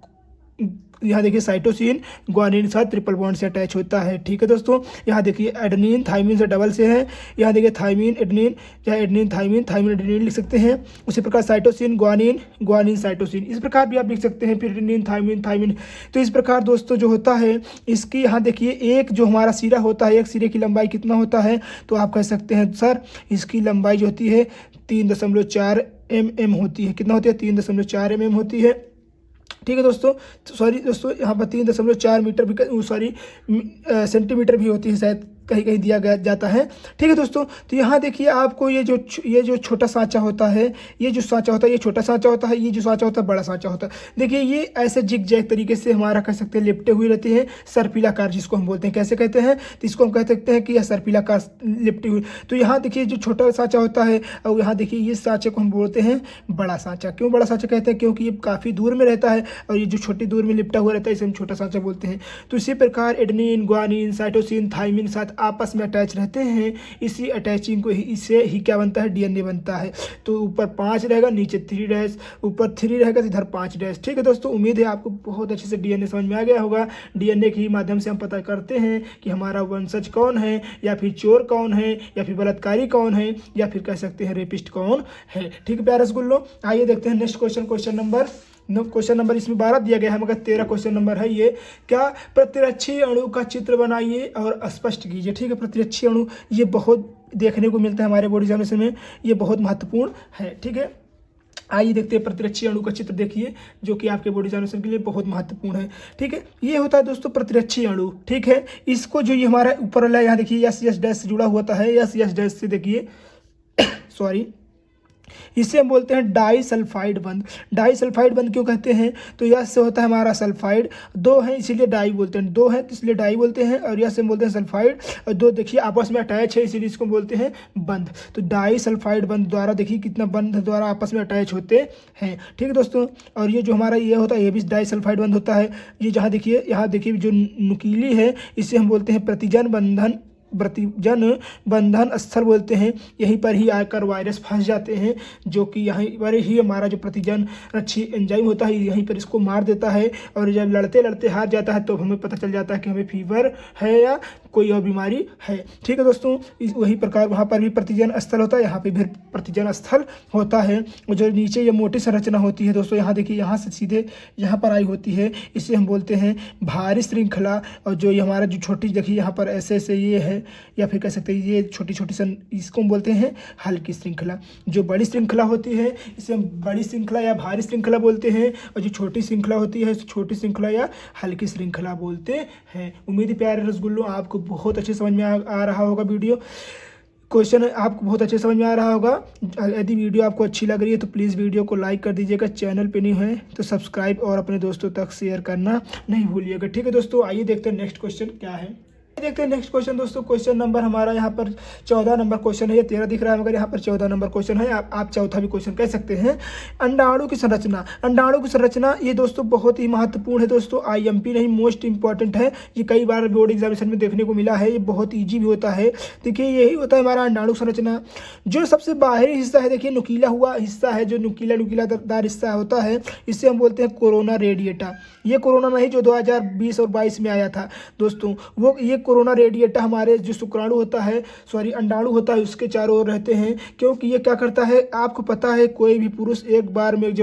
यहाँ देखिए साइटोसिन ग्वानिन के साथ ट्रिपल बॉन्ड से अटैच होता है। ठीक है दोस्तों, यहाँ देखिए एडेनिन थाइमिन से डबल से है, यहाँ देखिए थाइमिन एडेनिन, या एडेनिन थाइमिन, थाइमिन एडेनिन लिख सकते हैं। उसी प्रकार साइटोसिन ग्वानिन, ग्वानिन साइटोसिन, इस प्रकार भी आप लिख सकते हैं। फिर एडेनिन थाइमिन, थाइमिन। तो इस प्रकार दोस्तों जो होता है इसकी, यहाँ देखिए एक जो हमारा सिरा होता है, एक सिरे की लंबाई कितना होता है, तो आप कह सकते हैं सर इसकी लंबाई जो होती है 3.4 mm होती है। कितना होती है, 3.4 mm होती है। ठीक है दोस्तों, यहाँ पर 3.4 मीटर भी सेंटीमीटर भी होती है शायद, कहीं कहीं दिया गया जाता है। ठीक है दोस्तों, तो यहाँ देखिए आपको ये जो छोटा सांचा होता है, ये जो सांचा होता है ये छोटा सांचा होता है, ये जो सांचा होता है बड़ा सांचा होता है। देखिए ये ऐसे जिग जैग तरीके से हमारा कह सकते हैं लिपटे हुए रहते हैं, सर्पिलाकार जिसको हम बोलते हैं। कैसे कहते हैं, तो इसको हम कह सकते हैं कि यह सर्पिलाकार लिपटी हुई। तो यहाँ देखिए जो छोटा सांचा होता है और यहाँ देखिए ये सांचे को हम बोलते हैं बड़ा सांचा। क्यों बड़ा सांचा कहते हैं, क्योंकि ये काफ़ी दूर में रहता है और ये जो छोटी दूर में लिपटा हुआ रहता है इसे हम छोटा सांचा बोलते हैं। तो इसी प्रकार एडेनिन, गुआनिन, साइटोसिन, थाइमिन साथ आपस में अटैच रहते हैं। इसी अटैचिंग को इससे ही क्या बनता है, डीएनए बनता है। तो ऊपर 5 रहेगा, नीचे 3 डैश, ऊपर 3 रहेगा तो इधर 5 डैश। ठीक है दोस्तों, उम्मीद है आपको बहुत अच्छे से डीएनए समझ में आ गया होगा। डीएनए के ही माध्यम से हम पता करते हैं कि हमारा वंशज कौन है, या फिर चोर कौन है, या फिर बलात्कारी कौन है, या फिर कह सकते हैं रेपिस्ट कौन है। ठीक है प्यारे रसगुल्लो, आइए देखते हैं नेक्स्ट क्वेश्चन नंबर इसमें 12 दिया गया है, मगर 13 क्वेश्चन नंबर है ये। क्या प्रतिरक्षी अणु का चित्र बनाइए और स्पष्ट कीजिए। ठीक है, प्रतिरक्षी अणु ये बहुत देखने को मिलता है हमारे बॉडी एग्जामिनेशन में, ये बहुत महत्वपूर्ण है। ठीक है, आइए देखते हैं प्रतिरक्षी अणु का चित्र देखिए, जो कि आपके बॉडी एग्जामिनेशन के लिए बहुत महत्वपूर्ण है। ठीक है, ये होता है दोस्तों प्रतिरक्षी अणु। ठीक है, इसको जो ये हमारा ऊपर वाला यहाँ देखिए यस डैश से जुड़ा होता है, यस डैश से देखिए सॉरी, इसे हम बोलते हैं डाई सल्फाइड बंध। डाई सल्फाइड बंध क्यों कहते हैं, तो यस से होता है हमारा सल्फाइड, 2 है इसीलिए डाई बोलते हैं, 2 है तो इसलिए डाई बोलते हैं, और यस से हम बोलते हैं सल्फाइड, और 2 देखिए आपस में अटैच है इसीलिए इसको बोलते हैं बंध। तो डाई सल्फाइड बंध द्वारा देखिए कितना बंध द्वारा आपस में अटैच होते हैं। ठीक है दोस्तों, और ये जो हमारा ये होता है ये भी डाई सल्फाइड बंध होता है। ये जहाँ देखिए यहाँ देखिए जो नुकीली है इसे हम बोलते हैं प्रतिजन बंधन स्थल बोलते हैं। यहीं पर ही आकर वायरस फंस जाते हैं, जो कि यहीं पर ही हमारा जो प्रतिजन रक्षी एंजाइम होता है यहीं पर इसको मार देता है, और जब लड़ते लड़ते हार जाता है तो हमें पता चल जाता है कि हमें फीवर है या कोई और बीमारी है। ठीक है दोस्तों, वही प्रकार वहाँ पर भी प्रतिजन स्थल होता है, यहाँ पे भी प्रतिजन स्थल होता है। और जो नीचे ये मोटी संरचना होती है दोस्तों, यहाँ देखिए यहाँ से सीधे यहाँ पर आई होती है, इसे हम बोलते हैं भारी श्रृंखला। और जो ये हमारा जो छोटी देखिए यहाँ पर ऐसे ये है, या फिर कह सकते हैं ये छोटी इसको हम बोलते हैं हल्की श्रृंखला। जो बड़ी श्रृंखला होती है इसे हम बड़ी श्रृंखला या भारी श्रृंखला बोलते हैं, और जो छोटी श्रृंखला होती है इसे छोटी श्रृंखला या हल्की श्रृंखला बोलते हैं। उम्मीद है प्यारे रसगुल्लों आपको बहुत अच्छे समझ में आ रहा होगा। वीडियो क्वेश्चन आपको बहुत अच्छे समझ में आ रहा होगा। यदि वीडियो आपको अच्छी लग रही है तो प्लीज़ वीडियो को लाइक कर दीजिएगा, चैनल पे नहीं है तो सब्सक्राइब और अपने दोस्तों तक शेयर करना नहीं भूलिएगा। ठीक है दोस्तों, आइए देखते हैं नेक्स्ट क्वेश्चन क्या है। देखते हैं नेक्स्ट क्वेश्चन दोस्तों। क्वेश्चन नंबर हमारा यहाँ पर 14 नंबर क्वेश्चन है, ये 13 दिख रहा है मगर यहाँ पर 14 नंबर क्वेश्चन है, आप चौथा भी क्वेश्चन कह सकते हैं। अंडाणु की संरचना। अंडाणु की संरचना ये दोस्तों बहुत ही महत्वपूर्ण है दोस्तों, आईएमपी नहीं मोस्ट इंपॉर्टेंट है। ये कई बार बोर्ड एग्जामिनेशन में देखने को मिला है, ये बहुत ईजी भी होता है। देखिए यही होता है हमारा अंडाणु संरचना। जो सबसे बाहरी हिस्सा है देखिए नुकीला हुआ हिस्सा है, जो नुकीला दार हिस्सा होता है इसे हम बोलते हैं कोरोना रेडिएटा। ये कोरोना नहीं जो 2020 और 22 में आया था दोस्तों, वो ये कोरोना रेडिएटा हमारे जो शुक्राणु होता है अंडाणु होता है उसके चारों ओर रहते हैं। क्योंकि ये क्या करता है आपको पता है, कोई भी पुरुष एक बार में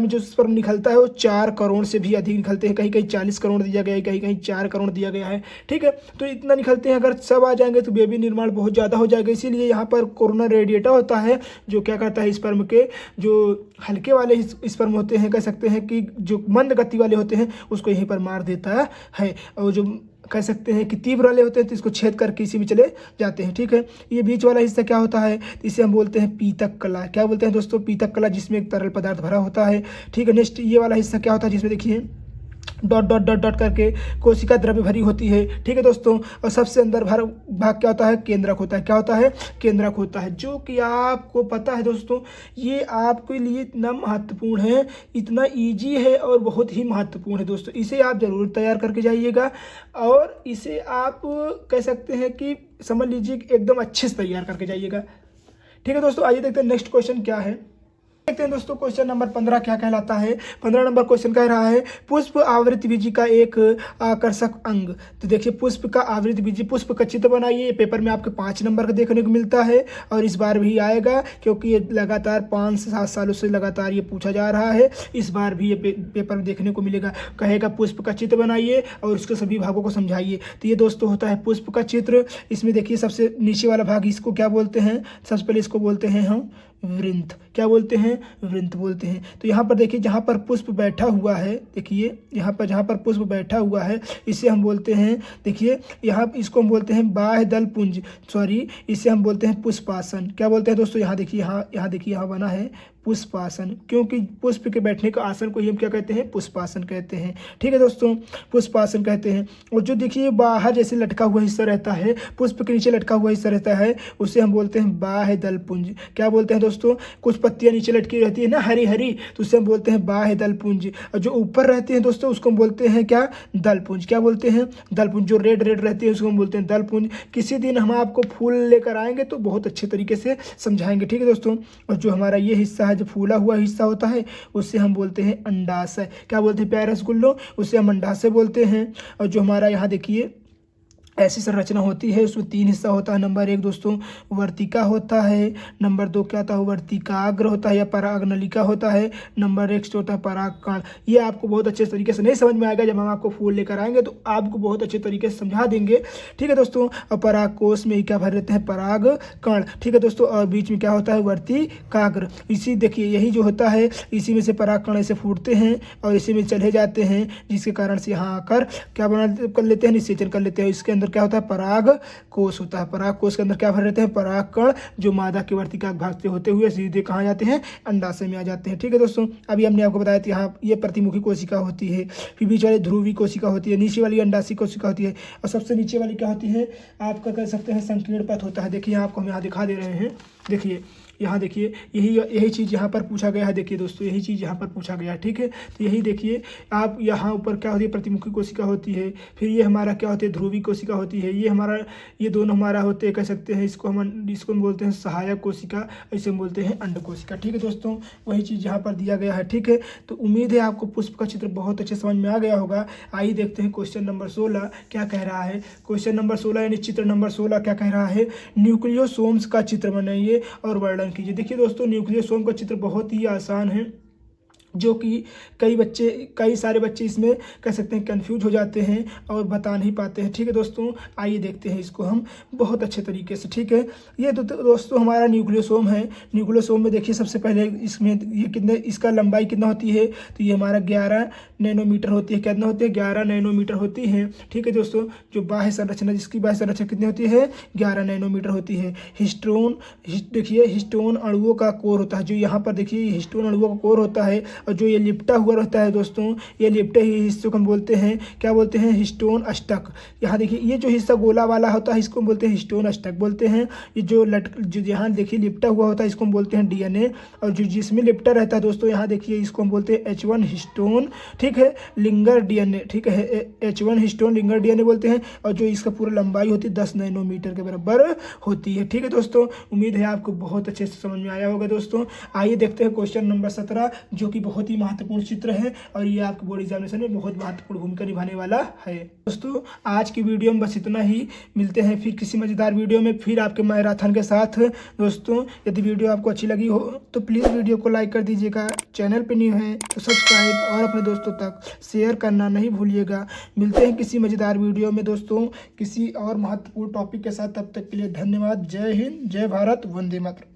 जो स्पर्म निकलता है वो 4 करोड़ से भी अधिक निकलते हैं। कहीं कहीं 40 करोड़ दिया गया है, कहीं कहीं 4 करोड़ दिया गया है। ठीक है, तो इतना निकलते हैं, अगर सब आ जाएंगे तो बेबी निर्माण बहुत ज़्यादा हो जाएगा। इसीलिए यहाँ पर कोरोना रेडिएटा होता है जो क्या करता है स्पर्म के जो हल्के वाले स्पर्म होते हैं, कह सकते हैं कि जो मंद गति वाले होते हैं उसको यहीं पर मार देता है, और जो कह सकते हैं कि तीव्र वाले होते हैं तो इसको छेद करके इसी में चले जाते हैं। ठीक है, ये बीच वाला हिस्सा क्या होता है, इसे हम बोलते हैं पीतक कला। क्या बोलते हैं दोस्तों, पीतक कला, जिसमें एक तरल पदार्थ भरा होता है। ठीक है, नेक्स्ट ये वाला हिस्सा क्या होता है, जिसमें देखिए डॉट डॉट डॉट डॉट करके कोशिका द्रव्य भरी होती है। ठीक है दोस्तों, और सबसे अंदर भाग क्या होता है, केंद्रक होता है। क्या होता है, केंद्रक होता है, जो कि आपको पता है दोस्तों, ये आपके लिए इतना महत्वपूर्ण है, इतना इजी है और बहुत ही महत्वपूर्ण है दोस्तों। इसे आप जरूर तैयार करके जाइएगा, और इसे आप कह सकते हैं कि समझ लीजिए एकदम अच्छे से तैयार करके जाइएगा। ठीक है दोस्तों, आइए देखते हैं नेक्स्ट क्वेश्चन क्या है। देखते हैं दोस्तों क्वेश्चन नंबर 15 क्या कहलाता है। 15 नंबर क्वेश्चन कह रहा है पुष्प आवृत बीजी का एक आकर्षक अंग। तो देखिए पुष्प का आवृत बीजी, पुष्प का चित्र बनाइए। पेपर में आपके 5 नंबर का देखने को मिलता है, और इस बार भी आएगा क्योंकि ये लगातार 5 से 7 सालों से लगातार ये पूछा जा रहा है। इस बार भी ये पेपर में देखने को मिलेगा। कहेगा पुष्प का चित्र बनाइए और उसके सभी भागों को समझाइए। तो ये दोस्तों होता है पुष्प का चित्र। इसमें देखिए सबसे नीचे वाला भाग इसको क्या बोलते हैं, सबसे पहले इसको बोलते हैं हम वृंत। क्या बोलते हैं? वृंत बोलते हैं। तो यहाँ पर देखिए जहाँ पर पुष्प बैठा हुआ है, देखिए यहाँ पर जहाँ पर पुष्प बैठा हुआ है इसे हम बोलते हैं, देखिए यहाँ इसको हम बोलते हैं बाह्य दल पुंज, सॉरी इसे हम बोलते हैं पुष्पासन। क्या बोलते हैं दोस्तों? यहाँ देखिए, यहाँ देखिए, यहाँ बना है पुष्पासन, क्योंकि पुष्प के बैठने का आसन को ही हम क्या कहते हैं? पुष्पासन कहते हैं। ठीक है दोस्तों, पुष्पासन कहते हैं। और जो देखिए बाहर जैसे लटका हुआ हिस्सा रहता है, पुष्प के नीचे लटका हुआ हिस्सा रहता है, उसे हम बोलते हैं बाह्य दल पुंज। क्या बोलते हैं दोस्तों? कुछ पत्तियां नीचे लटकी रहती है ना, हरी हरी, तो उसे हम बोलते हैं बाह्य दल पुंज। और जो ऊपर रहते हैं दोस्तों उसको हम बोलते हैं क्या? दल पुंज। क्या बोलते हैं? दल पुंज। जो रेड रेड रहती है उसको हम बोलते हैं दल पुंज। किसी दिन हम आपको फूल लेकर आएंगे तो बहुत अच्छे तरीके से समझाएंगे। ठीक है दोस्तों। और जो हमारा ये हिस्सा जो फूला हुआ हिस्सा होता है उससे हम बोलते हैं अंडाशय। क्या बोलते हैं प्यारे रसगुल्लो? उससे हम अंडाशय बोलते हैं। और जो हमारा यहाँ देखिए ऐसी संरचना होती है, उसमें 3 हिस्सा होता है। नंबर 1 दोस्तों वर्तिका होता है, नंबर 2 क्या होता है? वर्तिकाग्र होता है या परागनलिका होता है, नंबर 1 होता है परागकण। ये आपको बहुत अच्छे तरीके से नहीं समझ में आएगा, जब हम आपको फूल लेकर आएंगे तो आपको बहुत अच्छे तरीके से समझा देंगे। ठीक है दोस्तों। और परागकोश में क्या भर रहते हैं? परागकण। ठीक है दोस्तों। और बीच में क्या होता है? वर्तिकाग्र। इसी देखिए यही जो होता है, इसी में से परागकण ऐसे फूटते हैं और इसी में चले जाते हैं, जिसके कारण से यहाँ आकर क्या बना कर लेते हैं? निषेचन कर लेते हैं। इसके क्या होता है? पराग कोश होता है। पराग कोश के अंदर क्या भर रहते हैं? परागकण, जो मादा के वर्तिका भाग से होते हुए सीधे कहाँ जाते हैं? अंडाशय में आ जाते हैं। ठीक है दोस्तों। अभी हमने आपको बताया था यहाँ ये प्रतिमुखी कोशिका होती है, फिर बीच वाली ध्रुवी कोशिका होती है, नीचे वाली अंडाशय कोशिका होती है, और सबसे नीचे वाली क्या होती है? आपका कह सकते हैं संकीर्ण पथ होता है। देखिए आपको हम यहाँ दिखा दे रहे हैं, देखिए यहाँ देखिए यही चीज़ यहाँ पर पूछा गया है। देखिए दोस्तों यही चीज़ यहाँ पर पूछा गया है। ठीक है। तो यही देखिए आप यहाँ ऊपर क्या होती है? प्रतिमुखी कोशिका होती है, फिर ये हमारा क्या होती है? ध्रुवी कोशिका होती है। ये दोनों हमारा होते हैं, कह सकते हैं इसको हम बोलते हैं सहायक कोशिका, ऐसे हम बोलते हैं अंड कोशिका। ठीक है दोस्तों, वही चीज़ यहाँ पर दिया गया है। ठीक है। तो उम्मीद है आपको पुष्प का चित्र बहुत अच्छे समझ में आ गया होगा। आइए देखते हैं क्वेश्चन नंबर 16 क्या कह रहा है। क्वेश्चन नंबर 16 यानी चित्र नंबर 16 क्या कह रहा है? न्यूक्लियोसोम्स का चित्र बनाइए और वर्णन कीजिए। देखिए दोस्तों न्यूक्लियोसोम का चित्र बहुत ही आसान है, जो कि कई सारे बच्चे इसमें कह सकते हैं कंफ्यूज हो जाते हैं और बता नहीं पाते हैं। ठीक है दोस्तों, आइए देखते हैं इसको हम बहुत अच्छे तरीके से। ठीक है। ये तो दोस्तों हमारा न्यूक्लियोसोम है। न्यूक्लियोसोम में देखिए सबसे पहले इसमें ये इसका लंबाई कितना होती है? तो ये हमारा 11 नैनोमीटर होती है। कितना होती है? 11 नैनोमीटर होती है। ठीक है दोस्तों। जो बाह्य संरचना, जिसकी बाह्य संरचना कितनी होती है? 11 नैनोमीटर होती है। हिस्टोन, देखिए हिस्टोन अणुओं का कोर होता है। जो यहाँ पर देखिए हिस्टोन अणुओं का कोर होता है, और जो ये लिपटा हुआ रहता है दोस्तों, ये लिपटे ही हिस्से को हम बोलते हैं, क्या बोलते हैं? हिस्टोन अष्टक। यहाँ देखिए ये जो हिस्सा गोला वाला होता है इसको हम बोलते हैं हिस्टोन अष्टक बोलते हैं। ये जो यहाँ देखिए लिपटा हुआ होता है इसको हम बोलते हैं डीएनए, और जो जिसमें लिपटा रहता है दोस्तों यहाँ देखिए इसको हम बोलते हैं H1 हिस्टोन। ठीक है। Linker DNA. ठीक है। H1 हिस्टोन लिंगर डीएनए बोलते हैं। और जो इसका पूरा लंबाई होती है 10 नैनोमीटर के बराबर होती है। ठीक है दोस्तों, उम्मीद है आपको बहुत अच्छे से समझ में आया होगा दोस्तों। आइए देखते हैं क्वेश्चन नंबर 17, जो कि बहुत ही महत्वपूर्ण चित्र है और ये आपके बोर्ड एग्जामिनेशन में बहुत महत्वपूर्ण भूमिका निभाने वाला है। दोस्तों आज की वीडियो में बस इतना ही, मिलते हैं फिर किसी मजेदार वीडियो में, फिर आपके मैराथन के साथ। दोस्तों यदि वीडियो आपको अच्छी लगी हो तो प्लीज़ वीडियो को लाइक कर दीजिएगा, चैनल पे न्यू है तो सब्सक्राइब और अपने दोस्तों तक शेयर करना नहीं भूलिएगा। मिलते हैं किसी मजेदार वीडियो में दोस्तों, किसी और महत्वपूर्ण टॉपिक के साथ। तब तक के लिए धन्यवाद। जय हिंद, जय भारत, वंदे मातरम।